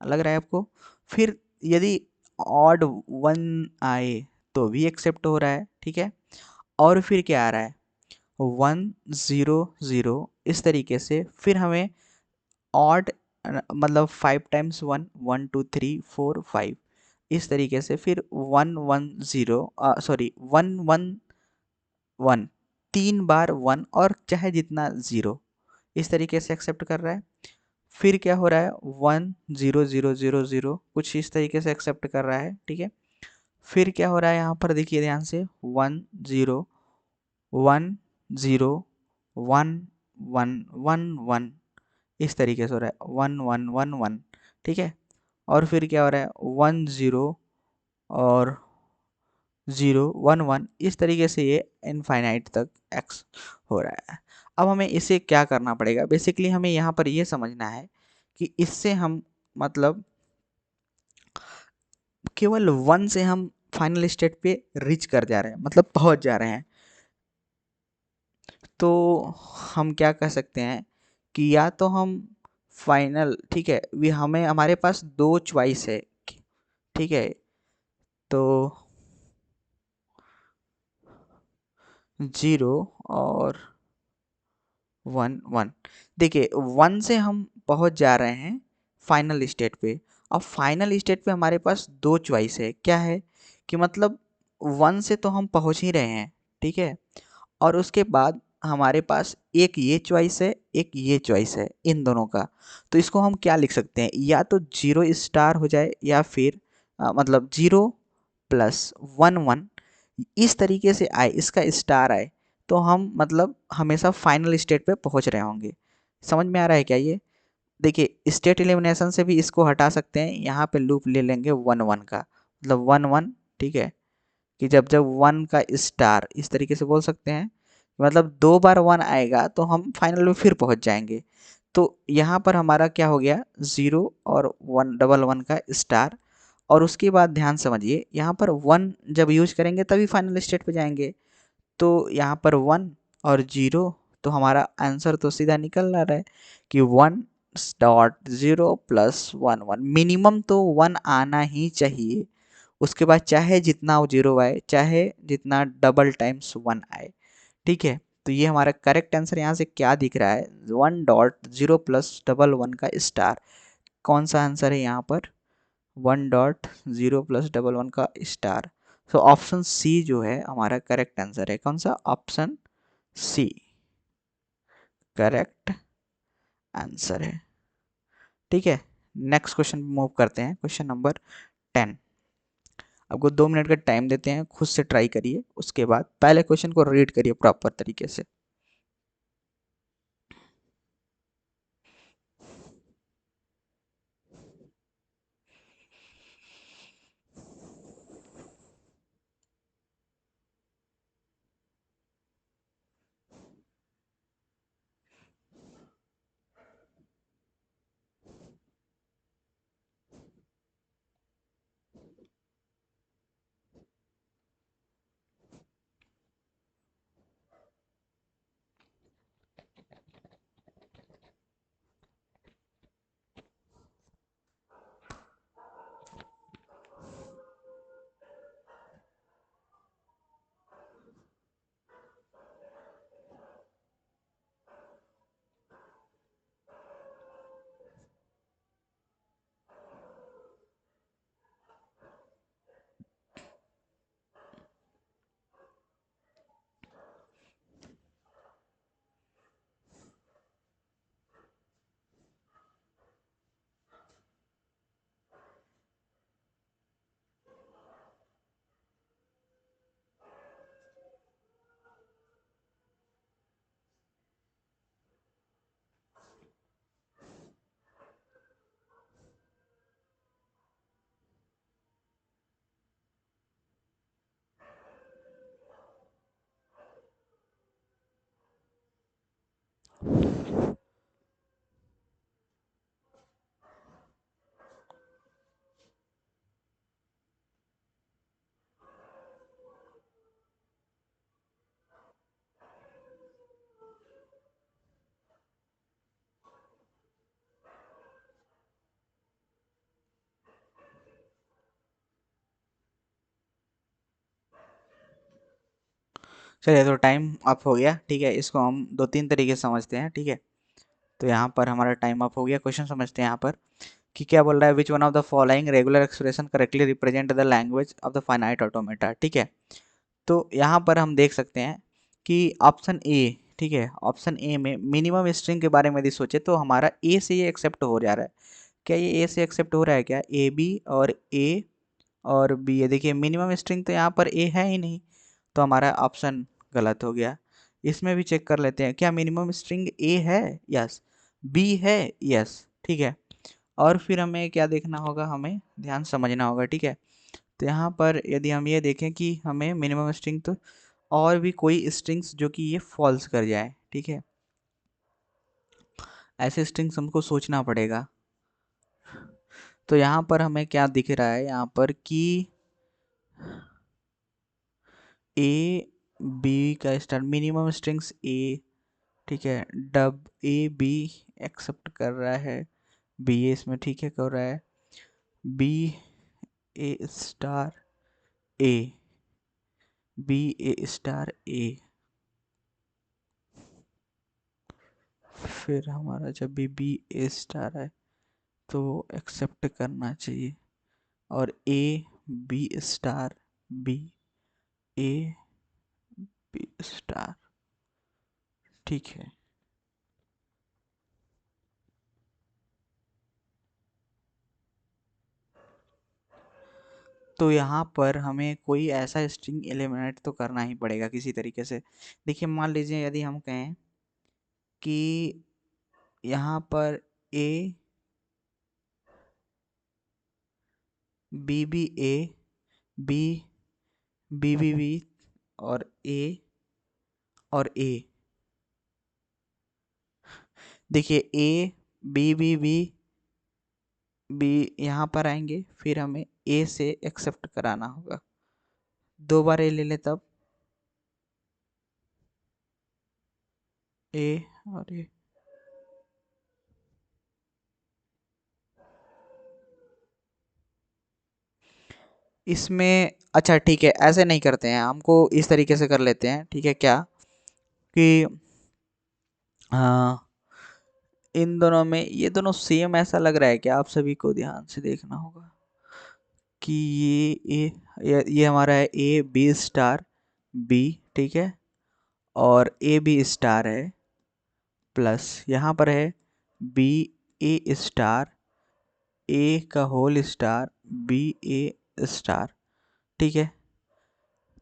लग रहा है आपको। फिर यदि ऑड वन आए तो भी एक्सेप्ट हो रहा है, ठीक है। और फिर क्या आ रहा है, वन ज़ीरो ज़ीरो, इस तरीके से। फिर हमें ऑड मतलब five times one, one two three four five, इस तरीके से। फिर one one zero, sorry one one one, तीन बार वन और चाहे जितना ज़ीरो, इस तरीके से एक्सेप्ट कर रहा है। फिर क्या हो रहा है, one zero zero zero zero, कुछ इस तरीके से एक्सेप्ट कर रहा है, ठीक है। फिर क्या हो रहा है यहाँ पर देखिए ध्यान से, one zero one zero one one one one, इस तरीके से हो रहा है, वन वन वन वन, ठीक है। और फिर क्या हो रहा है, वन ज़ीरो और ज़ीरो वन वन, इस तरीके से ये इनफाइनाइट तक एक्स हो रहा है। अब हमें इसे क्या करना पड़ेगा, बेसिकली हमें यहाँ पर ये समझना है कि इससे हम मतलब केवल वन से हम फाइनल स्टेट पे रीच कर जा रहे हैं, मतलब पहुंच जा रहे हैं। तो हम क्या कह सकते हैं कि या तो हम फाइनल, ठीक है, वी हमें हमारे पास दो चॉइस है, ठीक है। तो जीरो और वन वन, देखिए वन से हम पहुंच जा रहे हैं फाइनल स्टेट पे। अब फाइनल स्टेट पे हमारे पास दो चॉइस है, क्या है कि मतलब वन से तो हम पहुंच ही रहे हैं, ठीक है। और उसके बाद हमारे पास एक ये चॉइस है, एक ये चॉइस है, इन दोनों का। तो इसको हम क्या लिख सकते हैं, या तो जीरो स्टार हो जाए, या फिर मतलब जीरो प्लस वन वन, इस तरीके से आए, इसका स्टार आए, तो हम मतलब हमेशा फाइनल स्टेट पे पहुंच रहे होंगे। समझ में आ रहा है क्या ये। देखिए स्टेट एलिमिनेशन से भी इसको हटा सकते हैं, यहाँ पे लूप ले लेंगे वन वन का, मतलब वन वन, ठीक है। कि जब जब वन का स्टार, इस तरीके से बोल सकते हैं, मतलब दो बार वन आएगा तो हम फाइनल में फिर पहुंच जाएंगे। तो यहाँ पर हमारा क्या हो गया, ज़ीरो और वन, डबल वन का स्टार। और उसके बाद ध्यान समझिए, यहाँ पर वन जब यूज करेंगे तभी फाइनल स्टेट पे जाएंगे। तो यहाँ पर वन और जीरो, तो हमारा आंसर तो सीधा निकल रहा है कि one dot zero plus one one, minimum तो वन आना ही चाहिए। उसके बाद चाहे जितना वो जीरो आए, चाहे जितना डबल टाइम्स वन आए, ठीक है। तो ये हमारा करेक्ट आंसर यहाँ से क्या दिख रहा है, 1.0+11 का स्टार। कौन सा आंसर है यहाँ पर, 1.0+11 का स्टार। तो ऑप्शन सी जो है हमारा करेक्ट आंसर है। कौन सा, ऑप्शन सी करेक्ट आंसर है। ठीक है, नेक्स्ट क्वेश्चन मूव करते हैं, क्वेश्चन नंबर 10। आपको 2 मिनट का टाइम देते हैं, खुद से ट्राई करिए, उसके बाद पहले क्वेश्चन को रीड करिए प्रॉपर तरीके से। चलिए, तो टाइम अप हो गया। ठीक है, इसको हम 2-3 तरीके से समझते हैं। ठीक है, तो यहाँ पर हमारा टाइम अप हो गया। क्वेश्चन समझते हैं यहाँ पर कि क्या बोल रहा है, which one of the following regular expression correctly represent the language of the finite automata. ठीक है, तो यहाँ पर हम देख सकते हैं कि ऑप्शन ए, ठीक है, ऑप्शन ए में मिनिमम स्ट्रिंग के बारे में यदि सोचे तो हमारा ए से ये एक्सेप्ट हो जा रहा है। क्या ये ए से एक्सेप्ट हो रहा है क्या, ए बी और बी, ये देखिए मिनिमम स्ट्रिंग तो यहाँ पर ए है ही नहीं, तो हमारा ऑप्शन गलत हो गया। इसमें भी चेक कर लेते हैं, क्या मिनिमम स्ट्रिंग ए है, यस, बी है, यस। ठीक है, और फिर हमें क्या देखना होगा, हमें ध्यान समझना होगा। ठीक है, तो यहाँ पर यदि हम ये देखें कि हमें मिनिमम स्ट्रिंग तो और भी कोई स्ट्रिंग्स जो कि ये फॉल्स कर जाए। ठीक है, ऐसे स्ट्रिंग्स हमको सोचना पड़ेगा। तो यहाँ पर हमें क्या दिख रहा है, यहाँ पर कि ए बी का स्टार, मिनिमम स्ट्रिंग्स ए, ठीक है, डब ए बी एक्सेप्ट कर रहा है, बी ए इसमें ठीक है कर रहा है, B A star A, B A star ए, फिर हमारा जब भी बी ए स्टार है तो एक्सेप्ट करना चाहिए, और A B star B, A B star, ठीक है। तो यहाँ पर हमें कोई ऐसा स्ट्रिंग एलिमिनेट तो करना ही पड़ेगा किसी तरीके से। देखिए, मान लीजिए यदि हम कहें कि यहाँ पर A B B A, B B B B, और ए और ए, देखिए A B B B B यहाँ पर आएंगे, फिर हमें ए से एक्सेप्ट कराना होगा। 2 बार ए ले ले तब ए और ए, इसमें अच्छा ठीक है, ऐसे नहीं करते हैं, हमको इस तरीके से कर लेते हैं। ठीक है, क्या कि इन दोनों में ये दोनों सेम ऐसा लग रहा है कि आप सभी को ध्यान से देखना होगा कि ये हमारा है ए बी स्टार बी, ठीक है, और ए बी स्टार है, प्लस यहाँ पर है बी ए स्टार ए का whole star B A star, ठीक है।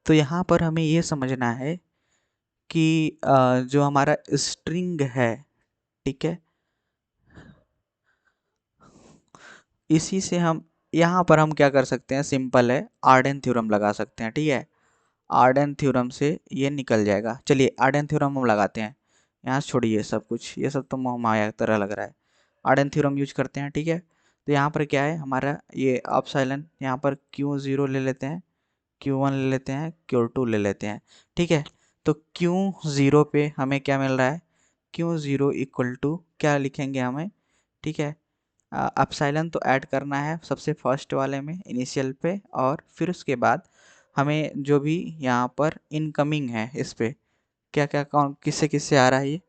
तो यहाँ पर हमें ये समझना है कि जो हमारा स्ट्रिंग है, ठीक है, इसी से हम यहाँ पर हम क्या कर सकते हैं, सिंपल है, आर्डन थ्योरम लगा सकते हैं, ठीक है। आर्डन थ्योरम से ये निकल जाएगा। चलिए आर्डन थ्योरम हम लगाते हैं। यहाँ से छोड़िए सब कुछ, ये सब तो मोह माया की तरह लग रहा है। आर्डन थ्योरम यूज करते हैं, ठीक है। तो यहाँ पर क्या है हमारा ये अपसाइलन, यहाँ पर Q0 ले लेते हैं, Q1 ले लेते हैं, Q2 ले लेते हैं, ठीक है। तो Q0 पे हमें क्या मिल रहा है, Q0 इक्वल टू क्या लिखेंगे हमें, ठीक है, अपसाइलन तो ऐड करना है सबसे फर्स्ट वाले में इनिशियल पे, और फिर उसके बाद हमें जो भी यहाँ पर इनकमिंग है इस पे क्या क्या कौन किससे किससे आ रहा है, ये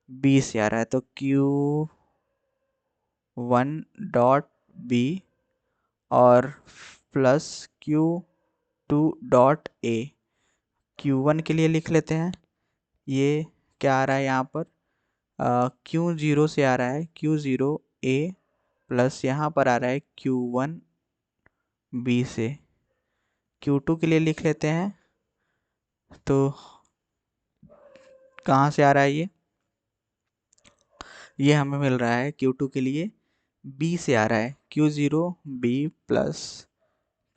बी से आ रहा है, तो Q1 डॉट बी और plus Q2 dot A. Q1 के लिए लिख लेते हैं, ये क्या आ रहा है यहाँ पर, Q0 से आ रहा है Q0 ए, प्लस यहाँ पर आ रहा है Q1 बी से। Q2 के लिए लिख लेते हैं, तो कहाँ से आ रहा है ये हमें मिल रहा है Q2 के लिए B से आ रहा है, Q0 B प्लस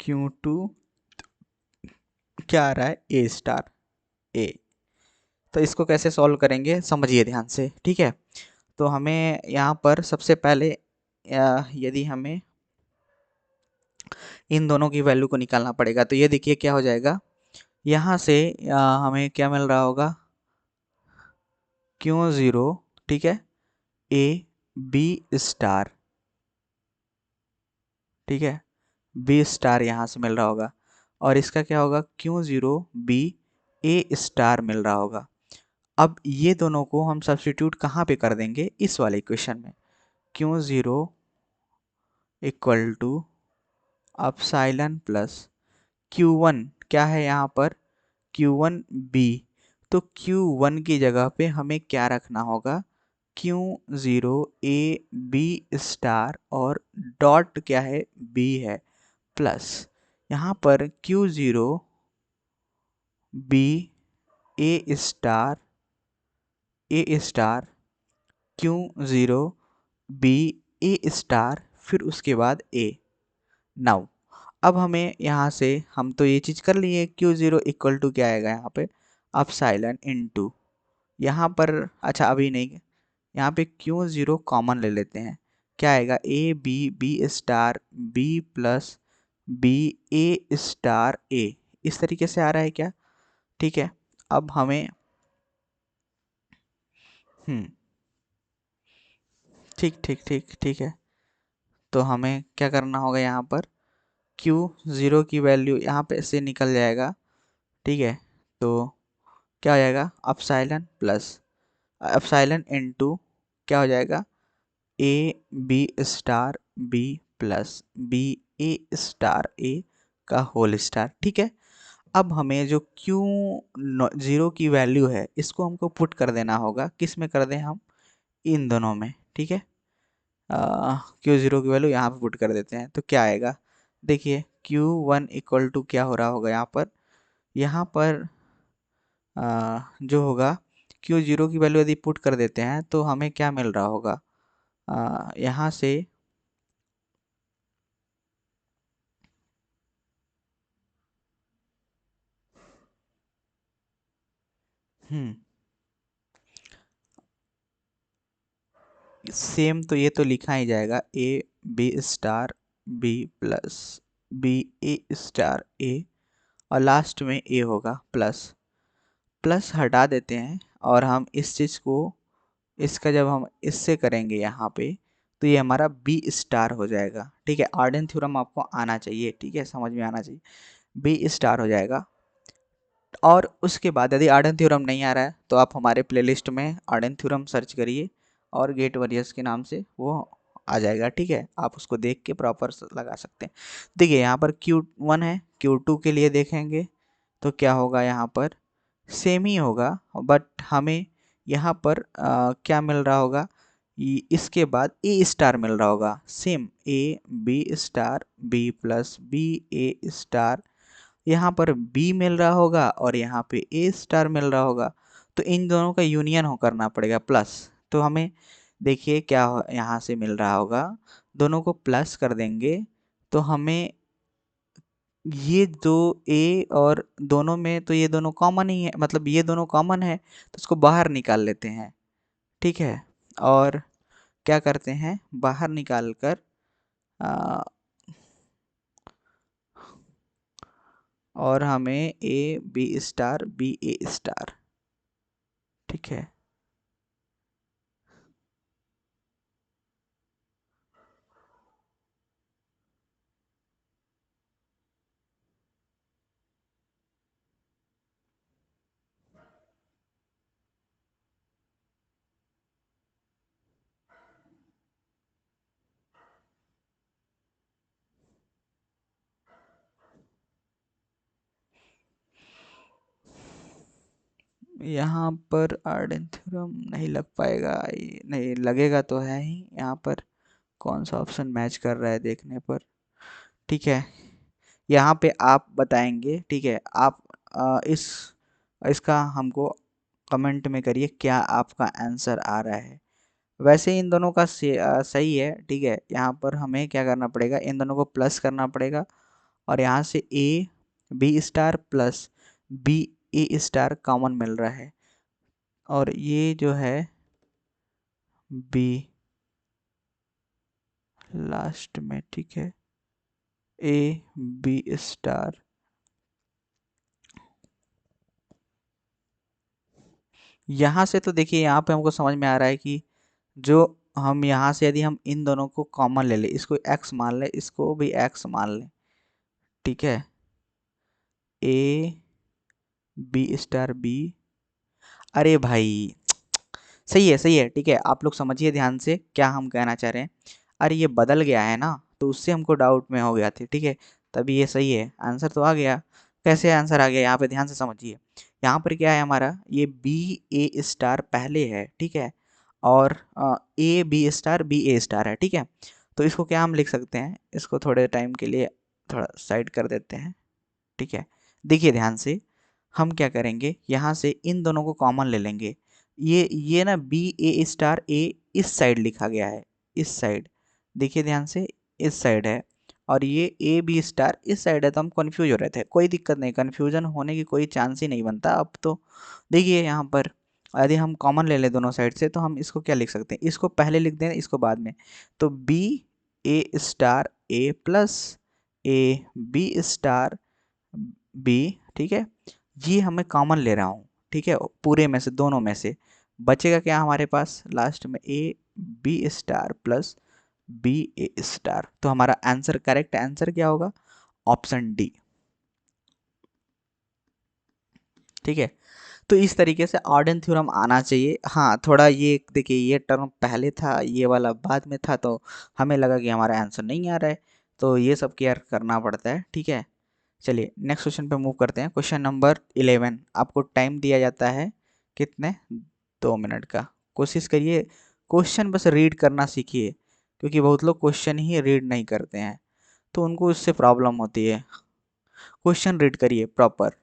Q2 क्या आ रहा है, A स्टार A। तो इसको कैसे सॉल्व करेंगे समझिए ध्यान से, ठीक है। तो हमें यहाँ पर सबसे पहले यदि हमें इन दोनों की वैल्यू को निकालना पड़ेगा, तो ये देखिए क्या हो जाएगा, यहाँ से हमें क्या मिल रहा होगा, Q0, ठीक है, A B स्टार, ठीक है, B स्टार यहाँ से मिल रहा होगा, और इसका क्या होगा, Q0 B A स्टार मिल रहा होगा। अब ये दोनों को हम सब्स्टिट्यूट कहाँ पे कर देंगे, इस वाले इक्वेशन में, Q0 equal to epsilon plus Q1 क्या है यहाँ पर, Q1 B, तो Q1 की जगह पे हमें क्या रखना होगा, Q0 A B स्टार और डॉट क्या है B है, प्लस यहाँ पर Q0 B A star A star Q0 B A star फिर उसके बाद A। नाउ अब हमें यहाँ से हम तो ये चीज़ कर लिए, Q0 इक्वल टू क्या आएगा यहाँ पे, अपसाइलन इनटू यहाँ पर, अच्छा अभी नहीं, यहाँ पे Q0 कॉमन ले लेते हैं, क्या आएगा, A B B star B plus B A star A, इस तरीके से आ रहा है क्या, ठीक है। अब हमें ठीक ठीक ठीक ठीक है, तो हमें क्या करना होगा, यहाँ पर Q0 की वैल्यू यहाँ पे से निकल जाएगा, ठीक है। तो क्या हो जाएगा, अपसाइलन प्लस अपसाइलन इनटू क्या हो जाएगा, A B star B plus B A star A का होल स्टार, ठीक है। अब हमें जो Q0 की वैल्यू है इसको हमको पुट कर देना होगा, किस में कर दें हम, इन दोनों में, ठीक है। Q0 की वैल्यू यहाँ पे पुट कर देते हैं, तो क्या आएगा, देखिए Q1 इक्वल टू क्या हो रहा होगा यहाँ पर जो होगा Q0 की वैल्यू यदि पुट कर देते हैं तो हमें क्या मिल रहा होगा, यहाँ से सेम तो ये तो लिखा ही जाएगा, A B star B plus B A star A, और लास्ट में ए होगा, प्लस प्लस हटा देते हैं, और हम इस चीज़ को, इसका जब हम इससे करेंगे यहाँ पे, तो ये हमारा बी स्टार हो जाएगा, ठीक है। आर्डन थ्योरम आपको आना चाहिए, ठीक है, समझ में आना चाहिए, बी स्टार हो जाएगा। और उसके बाद यदि आर्डन थ्योरम नहीं आ रहा है तो आप हमारे प्लेलिस्ट में आर्डन थ्योरम सर्च करिए और गेट वरियस के नाम से वो आ जाएगा, ठीक है। आप उसको देख के प्रॉपर लगा सकते हैं। देखिए यहाँ पर Q1 है, Q2 के लिए देखेंगे तो क्या होगा, यहाँ पर सेम ही होगा, बट हमें यहाँ पर क्या मिल रहा होगा, इसके बाद ए स्टार मिल रहा होगा, same A B star B plus B A star, यहाँ पर बी मिल रहा होगा और यहाँ पे ए स्टार मिल रहा होगा। तो इन दोनों का यूनियन हो करना पड़ेगा प्लस। तो हमें देखिए क्या यहाँ से मिल रहा होगा, दोनों को प्लस कर देंगे तो हमें ये दो ए और दोनों में तो ये दोनों कॉमन ही है, मतलब ये दोनों कॉमन है तो इसको बाहर निकाल लेते हैं, ठीक है। और क्या करते हैं, बाहर निकाल कर और हमें A B star B A star, ठीक है। यहाँ पर आर्डन थ्योरम नहीं लग पाएगा, नहीं लगेगा तो है ही। यहाँ पर कौन सा ऑप्शन मैच कर रहा है देखने पर, ठीक है। यहाँ पे आप बताएंगे, ठीक है। आप इसका हमको कमेंट में करिए क्या आपका आंसर आ रहा है। वैसे इन दोनों का सही है, ठीक है। यहाँ पर हमें क्या करना पड़ेगा, इन दोनों को प्लस करना पड़ेगा और यहाँ से A B star plus B A star common मिल रहा है और ये जो है बी लास्ट में, ठीक है, ए बी स्टार। यहाँ से तो देखिए यहाँ पे हमको समझ में आ रहा है कि जो हम यहाँ से यदि हम इन दोनों को कॉमन ले लें, इसको x मान लें, इसको भी x मान लें, ठीक है, ए बी स्टार बी, अरे भाई सही है, ठीक है। आप लोग समझिए ध्यान से क्या हम कहना चाह रहे हैं। अरे ये बदल गया है ना, तो उससे हमको डाउट में हो गया था, ठीक है। तभी ये सही है, आंसर तो आ गया। कैसे आंसर आ गया, यहाँ पे ध्यान से समझिए। यहाँ पर क्या है हमारा, ये बी ए स्टार पहले है, ठीक है, और A B star B A star है, ठीक है। तो इसको क्या हम लिख सकते हैं, इसको थोड़े टाइम के लिए थोड़ा साइड कर देते हैं, ठीक है। देखिए ध्यान से, हम क्या करेंगे, यहाँ से इन दोनों को कॉमन ले लेंगे। ये ना बी ए स्टार ए इस साइड लिखा गया है, इस साइड, देखिए ध्यान से, इस साइड है, और ये ए बी स्टार इस साइड है। तो हम कंफ्यूज हो रहे थे, कोई दिक्कत नहीं, कन्फ्यूजन होने की कोई चांस ही नहीं बनता अब तो। देखिए यहाँ पर यदि हम कॉमन ले लें दोनों साइड से तो हम इसको क्या लिख सकते हैं, इसको पहले लिख दें इसको बाद में। तो B A star A plus A B star B, ठीक है। ये हमें कॉमन ले रहा हूँ, ठीक है, पूरे में से, दोनों में से बचेगा क्या हमारे पास लास्ट में, A B star plus B A star. तो हमारा आंसर, करेक्ट आंसर क्या होगा, ऑप्शन डी, ठीक है। तो इस तरीके से ऑर्डन थ्योरम आना चाहिए। हाँ थोड़ा ये देखिए, ये टर्म पहले था, ये वाला बाद में था, तो हमें लगा कि हमारा आंसर नहीं आ रहा है, तो ये सब केयर करना पड़ता है, ठीक है। चलिए नेक्स्ट क्वेश्चन पे मूव करते हैं। क्वेश्चन नंबर 11, आपको टाइम दिया जाता है कितने, 2 मिनट का। कोशिश करिए क्वेश्चन बस रीड करना सीखिए, क्योंकि बहुत लोग क्वेश्चन ही रीड नहीं करते हैं तो उनको इससे प्रॉब्लम होती है। क्वेश्चन रीड करिए प्रॉपर।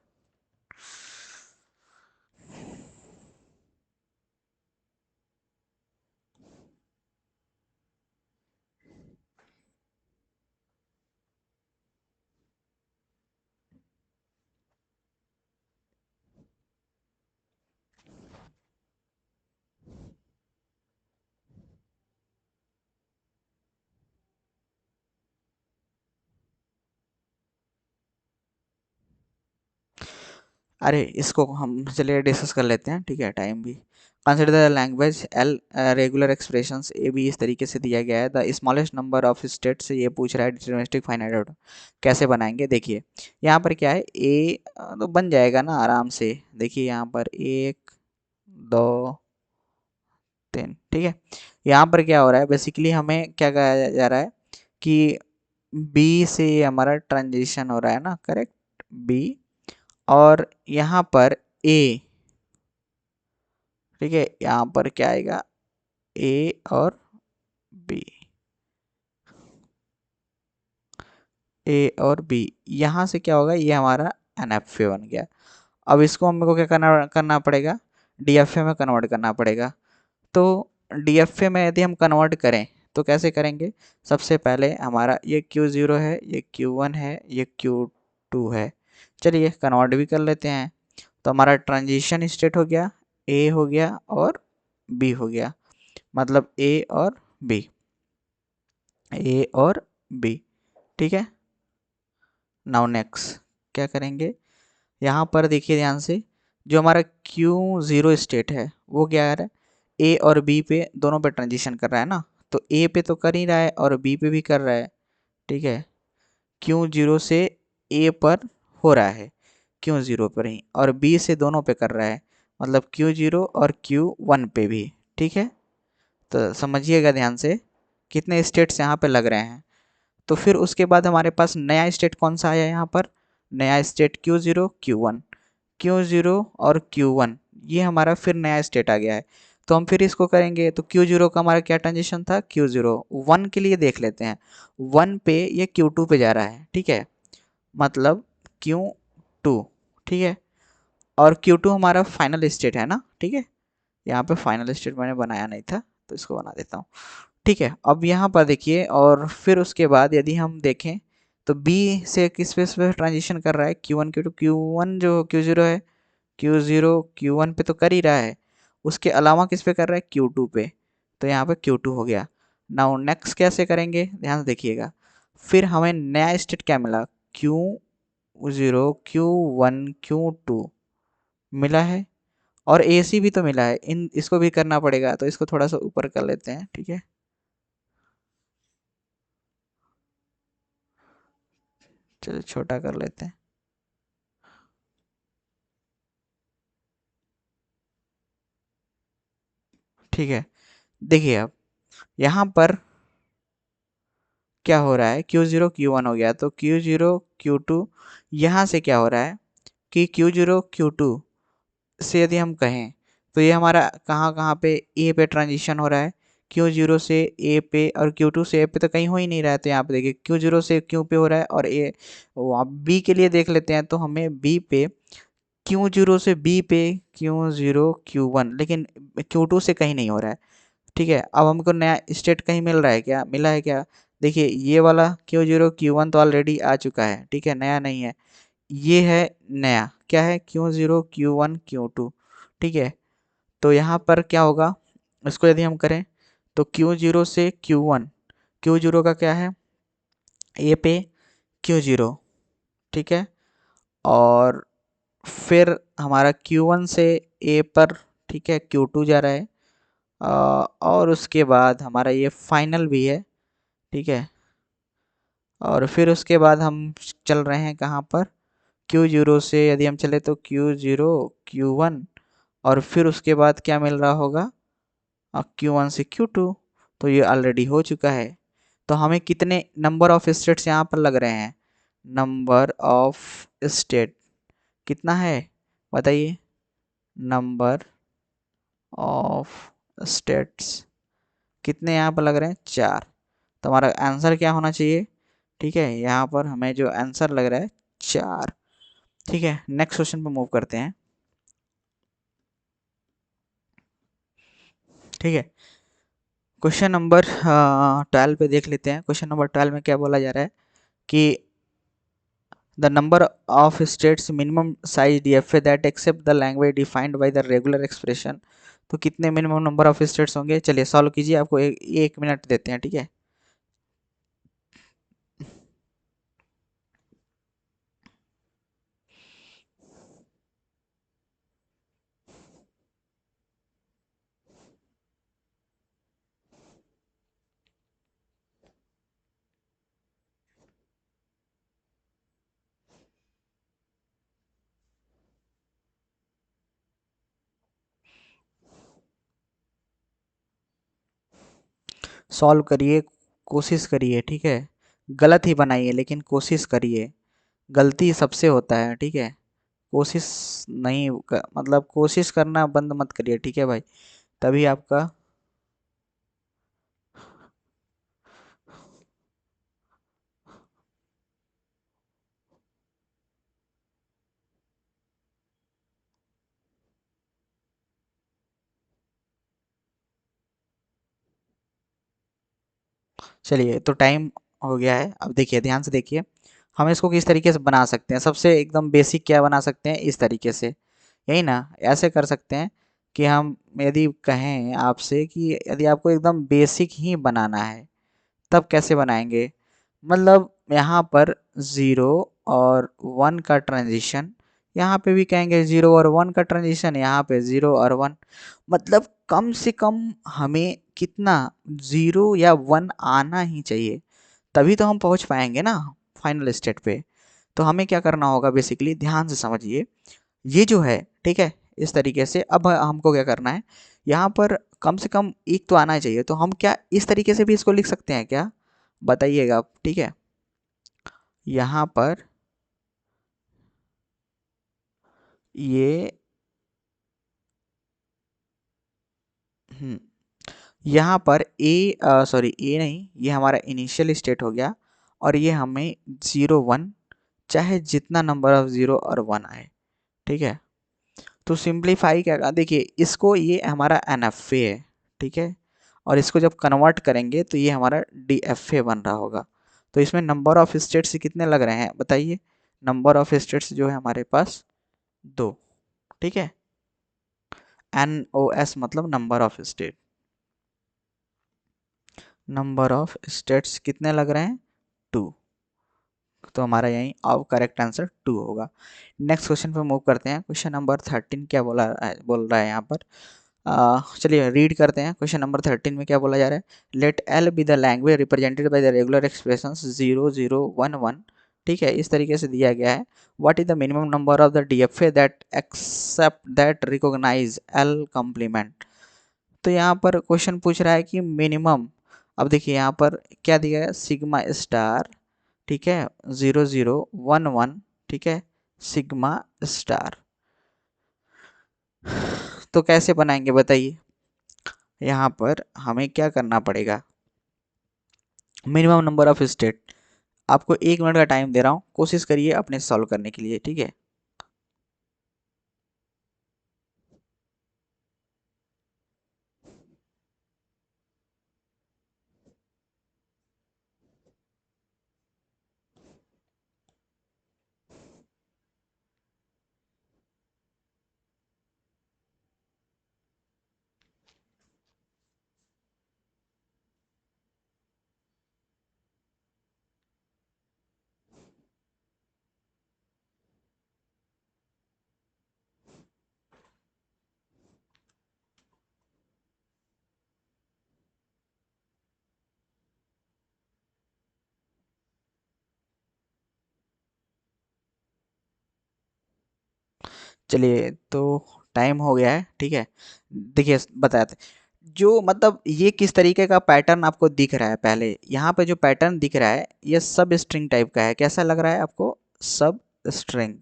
अरे इसको हम चलिए डिस्कस कर लेते हैं, ठीक है, टाइम भी। Consider the language L regular expressions A B इस तरीके से दिया गया है। The smallest number of state से ये पूछ रहा है डिटरमिनिस्टिक फाइनाइट आउट कैसे बनाएंगे। देखिए यहाँ पर क्या है, ए तो बन जाएगा ना आराम से। देखिए यहाँ पर एक, दो, तीन, ठीक है। यहाँ पर क्या हो रहा है, बेसिकली हमें क्या कहा जा रहा है कि बी से हमारा ट्रांजिशन हो रहा है ना, करेक्ट, बी। और यहाँ पर ए, ठीक है, यहाँ पर क्या आएगा, ए और बी, ए और बी। यहाँ से क्या होगा, ये हमारा एन एफ ए बन गया। अब इसको हमको क्या करना करना पड़ेगा, डी एफ ए में कन्वर्ट करना पड़ेगा। तो डी एफ ए में यदि हम कन्वर्ट करें तो कैसे करेंगे, सबसे पहले हमारा ये क्यू ज़ीरो है, ये क्यू वन है, ये क्यू टू है। चलिए कन्वर्ट भी कर लेते हैं। तो हमारा ट्रांजिशन स्टेट हो गया, ए हो गया और बी हो गया, मतलब ए और बी, ए और बी, ठीक है। नाउ नेक्स्ट क्या करेंगे, यहाँ पर देखिए ध्यान से, जो हमारा क्यू ज़ीरो स्टेट है वो क्या कर रहा है, ए और बी पे दोनों पे ट्रांजिशन कर रहा है ना। तो ए पे तो कर ही रहा है और बी पे भी कर रहा है, ठीक है। क्यू जीरो से ए पर हो रहा है, क्यू ज़ीरो पर ही, और बी से दोनों पे कर रहा है, मतलब क्यू ज़ीरो और क्यू वन पे भी, ठीक है। तो समझिएगा ध्यान से, कितने स्टेट्स यहाँ पे लग रहे हैं। तो फिर उसके बाद हमारे पास नया स्टेट कौन सा आया यहाँ पर, नया state Q zero Q one, Q zero और क्यू वन, ये हमारा फिर नया स्टेट आ गया है। तो हम फिर इसको करेंगे, तो क्यू ज़ीरो का हमारा क्या ट्रांजिशन था, क्यू ज़ीरो वन के लिए देख लेते हैं, वन पे ये क्यू टू पे जा रहा है, ठीक है, मतलब क्यू टू, ठीक है। और क्यू टू हमारा फाइनल स्टेट है ना, ठीक है। यहाँ पे फाइनल स्टेट मैंने बनाया नहीं था तो इसको बना देता हूँ, ठीक है। अब यहाँ पर देखिए, और फिर उसके बाद यदि हम देखें तो बी से किस पे ट्रांजिशन कर रहा है, Q one Q two, Q one जो क्यू ज़ीरो है, क्यू ज़ीरो क्यू वन पे तो कर ही रहा है, उसके अलावा किस पे कर रहा है, क्यू टू पे। तो यहाँ पे क्यू टू हो गया। नाउ नेक्स्ट कैसे करेंगे, ध्यान से देखिएगा, फिर हमें नया स्टेट क्या मिला, Q zero Q one Q two मिला है, और ए सी भी तो मिला है, इन इसको भी करना पड़ेगा। तो इसको थोड़ा सा ऊपर कर लेते हैं, ठीक है, चलो छोटा कर लेते हैं, ठीक है। देखिए अब यहाँ पर क्या हो रहा है, क्यू ज़ीरो क्यू वन हो गया, तो क्यू ज़ीरो क्यू टू, यहाँ से क्या हो रहा है कि क्यू ज़ीरो क्यू टू से यदि हम कहें तो ये हमारा कहाँ कहाँ पे ए पे ट्रांजिशन हो रहा है, क्यू ज़ीरो से ए पे, और क्यू टू से ए पे तो कहीं हो ही नहीं रहा है। तो यहाँ पे देखिए क्यू ज़ीरो से क्यू पे हो रहा है, और ए अब बी के लिए देख लेते हैं, तो हमें बी पे क्यू ज़ीरो से बी पे क्यू ज़ीरो क्यू वन, लेकिन क्यू टू से कहीं नहीं हो रहा है, ठीक है। अब हमको नया स्टेट कहीं मिल रहा है क्या, मिला है क्या, देखिए ये वाला क्यू ज़ीरो क्यू वन तो ऑलरेडी आ चुका है, ठीक है, नया नहीं है। ये है नया, क्या है, Q zero Q one Q two, ठीक है। तो यहाँ पर क्या होगा, इसको यदि हम करें तो क्यू ज़ीरो से क्यू वन, क्यू ज़ीरो का क्या है, ए पे क्यू ज़ीरो, ठीक है। और फिर हमारा क्यू वन से ए पर, ठीक है, क्यू टू जा रहा है। और उसके बाद हमारा ये फाइनल भी है, ठीक है। और फिर उसके बाद हम चल रहे हैं कहाँ पर, क्यू ज़ीरो से यदि हम चले तो क्यू ज़ीरो क्यू वन, और फिर उसके बाद क्या मिल रहा होगा, क्यू वन से क्यू टू। तो ये ऑलरेडी हो चुका है। तो हमें कितने नंबर ऑफ स्टेट्स यहाँ पर लग रहे हैं, नंबर ऑफ स्टेट कितना है बताइए, नंबर ऑफ स्टेट्स कितने यहाँ पर लग रहे हैं, चार। तो हमारा आंसर क्या होना चाहिए, ठीक है, यहाँ पर हमें जो आंसर लग रहा है चार, ठीक है। नेक्स्ट क्वेश्चन पे मूव करते हैं, ठीक है। क्वेश्चन नंबर 12 पे देख लेते हैं। क्वेश्चन नंबर 12 में क्या बोला जा रहा है कि the number of states minimum size DFA that accept the language defined by the regular expression. तो कितने मिनिमम नंबर ऑफ स्टेट्स होंगे, चलिए सॉल्व कीजिए, आपको एक मिनट देते हैं, ठीक है। सॉल्व करिए, कोशिश करिए, ठीक है। गलत ही बनाइए लेकिन कोशिश करिए। गलती सबसे होता है, ठीक है। कोशिश नहीं मतलब कोशिश करना बंद मत करिए, ठीक है भाई। तभी आपका। चलिए तो टाइम हो गया है। अब देखिए, ध्यान से देखिए, हम इसको किस तरीके से बना सकते हैं। सबसे एकदम बेसिक क्या बना सकते हैं, इस तरीके से, यही ना। ऐसे कर सकते हैं कि हम यदि कहें आपसे कि यदि आपको एकदम बेसिक ही बनाना है, तब कैसे बनाएंगे। मतलब यहाँ पर ज़ीरो और वन का ट्रांजिशन, यहाँ पे भी कहेंगे ज़ीरो और वन का ट्रांजिशन, यहाँ पे ज़ीरो और वन। मतलब कम से कम हमें कितना, ज़ीरो या वन आना ही चाहिए, तभी तो हम पहुँच पाएंगे ना फाइनल स्टेट पे। तो हमें क्या करना होगा, बेसिकली ध्यान से समझिए। ये जो है, ठीक है, इस तरीके से अब हमको क्या करना है, यहाँ पर कम से कम एक तो आना ही चाहिए। तो हम क्या इस तरीके से भी इसको लिख सकते हैं क्या, बताइएगा आप, ठीक है। यहाँ पर ये हम्म, यहाँ पर ए, सॉरी ए नहीं, ये हमारा इनिशियल स्टेट हो गया। और ये हमें ज़ीरो वन, चाहे जितना नंबर ऑफ ज़ीरो और वन आए, ठीक है। तो सिंप्लीफाई क्या कहा, देखिए इसको, ये हमारा एन एफ ए है, ठीक है। और इसको जब कन्वर्ट करेंगे तो ये हमारा डी एफ ए बन रहा होगा। तो इसमें नंबर ऑफ स्टेट्स कितने लग रहे हैं बताइए। नंबर ऑफ स्टेट्स जो है हमारे पास दो, ठीक है। एन ओ एस मतलब number of state, number of states कितने लग रहे हैं, टू। तो हमारा यही अब करेक्ट आंसर टू होगा। नेक्स्ट क्वेश्चन पे मूव करते हैं। क्वेश्चन नंबर 13 क्या बोल रहा है यहाँ पर। चलिए रीड करते हैं। क्वेश्चन नंबर 13 में क्या बोला जा रहा है, let L be the language represented by the regular expression 0011। ठीक है, इस तरीके से दिया गया है। What is the minimum number of the DFA that accept that recognize L complement. तो यहाँ पर क्वेश्चन पूछ रहा है कि मिनिमम। अब देखिए यहाँ पर क्या दिया है, सिग्मा स्टार, ठीक है, 0011, ठीक है, सिग्मा स्टार। तो कैसे बनाएंगे बताइए। यहाँ पर हमें क्या करना पड़ेगा, मिनिमम नंबर ऑफ स्टेट। आपको 1 मिनट का टाइम दे रहा हूँ, कोशिश करिए अपने सॉल्व करने के लिए, ठीक है। चलिए तो टाइम हो गया है, ठीक है। देखिए बताते, जो मतलब ये किस तरीके का पैटर्न आपको दिख रहा है। पहले यहाँ पे जो पैटर्न दिख रहा है ये सब स्ट्रिंग टाइप का है। कैसा लग रहा है आपको, सब स्ट्रिंग,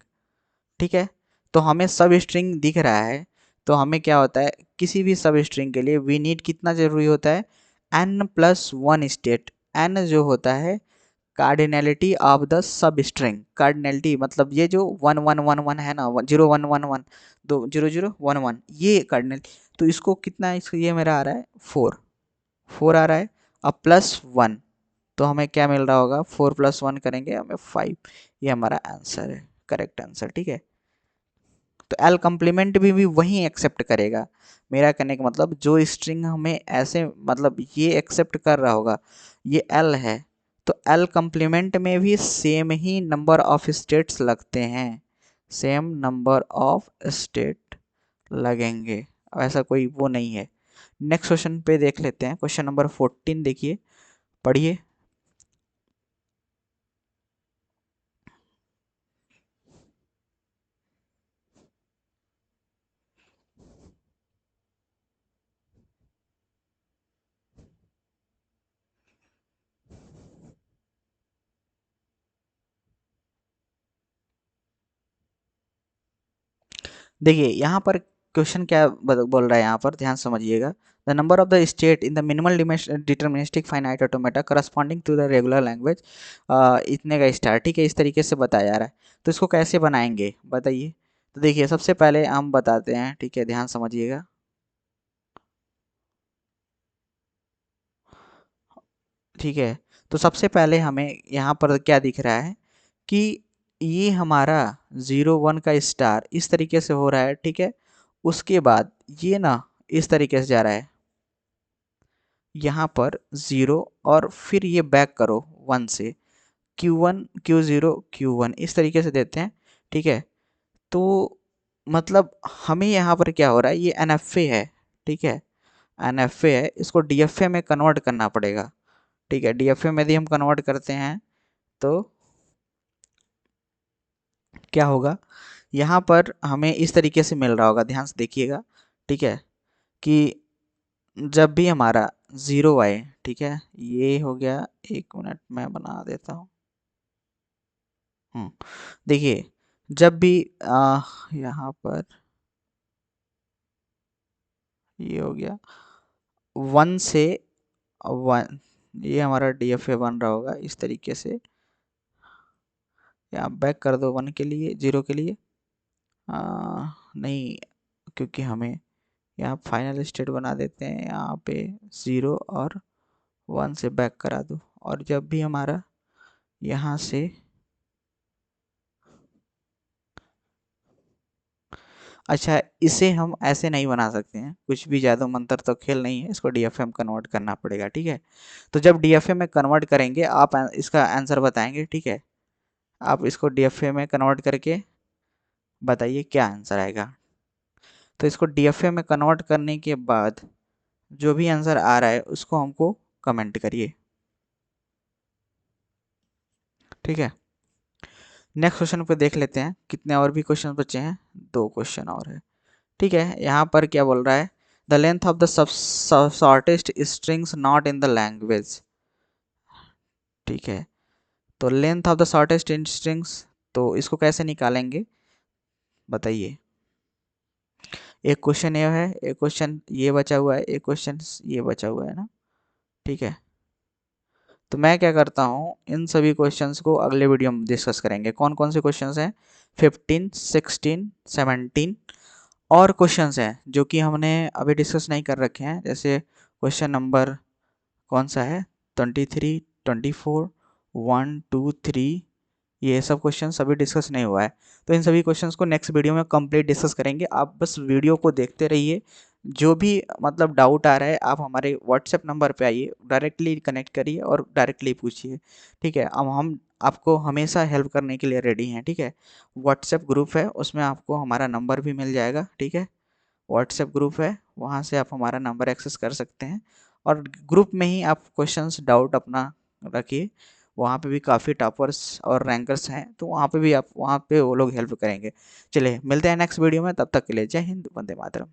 ठीक है। तो हमें सब स्ट्रिंग दिख रहा है। तो हमें क्या होता है, किसी भी सब स्ट्रिंग के लिए वी नीड कितना जरूरी होता है, n+1 स्टेट। n जो होता है cardinality of the sub string. Cardinality मतलब ये जो 1111 है ना, 0111, दो 0011, ये कार्डिनल। तो इसको कितना, इसको ये मेरा आ रहा है 4, 4 आ रहा है। अब +1, तो हमें क्या मिल रहा होगा, 4+1 करेंगे हमें 5। ये हमारा आंसर है, करेक्ट आंसर, ठीक है। तो एल कम्प्लीमेंट भी वही एक्सेप्ट करेगा। मेरा कहने का मतलब जो स्ट्रिंग हमें ऐसे मतलब ये एक्सेप्ट कर रहा होगा, ये एल है, तो एल कम्प्लीमेंट में भी same he number of states लगते हैं, सेम नंबर ऑफ स्टेट लगेंगे। अब ऐसा कोई वो नहीं है। नेक्स्ट क्वेश्चन पे देख लेते हैं। क्वेश्चन नंबर 14 देखिए, पढ़िए। देखिए यहाँ पर क्वेश्चन क्या बोल रहा है, यहाँ पर ध्यान समझिएगा। The number of the state in the minimal deterministic finite automata corresponding to the regular language इतने का स्टार, ठीक है, इस तरीके से बताया जा रहा है। तो इसको कैसे बनाएंगे बताइए। तो देखिए सबसे पहले हम बताते हैं, ठीक है, ध्यान समझिएगा। ठीक है, तो सबसे पहले हमें यहाँ पर क्या दिख रहा है कि ये हमारा 0 1 का स्टार इस तरीके से हो रहा है, ठीक है। उसके बाद ये ना इस तरीके से जा रहा है, यहाँ पर 0 और फिर ये बैक करो 1 से Q1 Q0 Q1 इस तरीके से देते हैं, ठीक है। तो मतलब हमें यहाँ पर क्या हो रहा है, ये NFA है, ठीक है, NFA है, इसको DFA में कन्वर्ट करना पड़ेगा, ठीक है। DFA में यदि हम कन्वर्ट करते हैं तो क्या होगा, यहाँ पर हमें इस तरीके से मिल रहा होगा, ध्यान से देखिएगा, ठीक है, कि जब भी हमारा 0 आए, ठीक है, ये हो गया, 1 मिनट मैं बना देता हूँ। देखिए जब भी यहाँ पर ये हो गया 1 से 1, ये हमारा DFA बन रहा होगा इस तरीके से। यहाँ बैक कर दो 1 के लिए, 0 के लिए, नहीं, क्योंकि हमें यहाँ फाइनल स्टेट बना देते हैं, यहाँ पे 0 और 1 से बैक करा दो। और जब भी हमारा यहाँ से, अच्छा इसे हम ऐसे नहीं बना सकते हैं, कुछ भी जादू मंत्र तो खेल नहीं है, इसको DFA में कन्वर्ट करना पड़ेगा, ठीक है। तो जब DFA में कन्वर्ट करेंगे आप इसका आंसर बताएंगे, ठीक है। आप इसको DFA में कन्वर्ट करके बताइए क्या आंसर आएगा। तो इसको DFA में कन्वर्ट करने के बाद जो भी आंसर आ रहा है उसको हमको कमेंट करिए, ठीक है। नेक्स्ट क्वेश्चन पे देख लेते हैं, कितने और भी क्वेश्चन बचे हैं, 2 क्वेश्चन और है, ठीक है। यहाँ पर क्या बोल रहा है, the length of the shortest strings not in the language, ठीक है। तो length of the shortest strings, तो इसको कैसे निकालेंगे बताइए। एक क्वेश्चन ये है, एक क्वेश्चन ये बचा हुआ है, एक क्वेश्चन ये बचा हुआ है ना, ठीक है। तो मैं क्या करता हूँ, इन सभी क्वेश्चंस को अगले वीडियो में डिस्कस करेंगे। कौन कौन से क्वेश्चंस हैं, 15 16 17 और क्वेश्चंस हैं जो कि हमने अभी डिस्कस नहीं कर रखे हैं, जैसे क्वेश्चन नंबर कौन सा है, 23 24 1 2 3, ये सब क्वेश्चन अभी डिस्कस नहीं हुआ है। तो इन सभी क्वेश्चंस को नेक्स्ट वीडियो में कंप्लीट डिस्कस करेंगे। आप बस वीडियो को देखते रहिए, जो भी मतलब डाउट आ रहा है आप हमारे व्हाट्सएप नंबर पे आइए, डायरेक्टली कनेक्ट करिए और डायरेक्टली पूछिए, ठीक है। अब हम आपको हमेशा हेल्प करने के लिए रेडी हैं, ठीक है। व्हाट्सएप ग्रुप है, उसमें आपको हमारा नंबर भी मिल जाएगा, ठीक है। व्हाट्सएप ग्रुप है, वहाँ से आप हमारा नंबर एक्सेस कर सकते हैं और ग्रुप में ही आप क्वेश्चंस डाउट अपना रखिए। वहाँ पे भी काफ़ी टॉपर्स और रैंकर्स हैं, तो वहाँ पे भी आप, वहाँ पे वो लोग हेल्प करेंगे। चलिए मिलते हैं नेक्स्ट वीडियो में, तब तक के लिए जय हिंद, वंदे मातरम।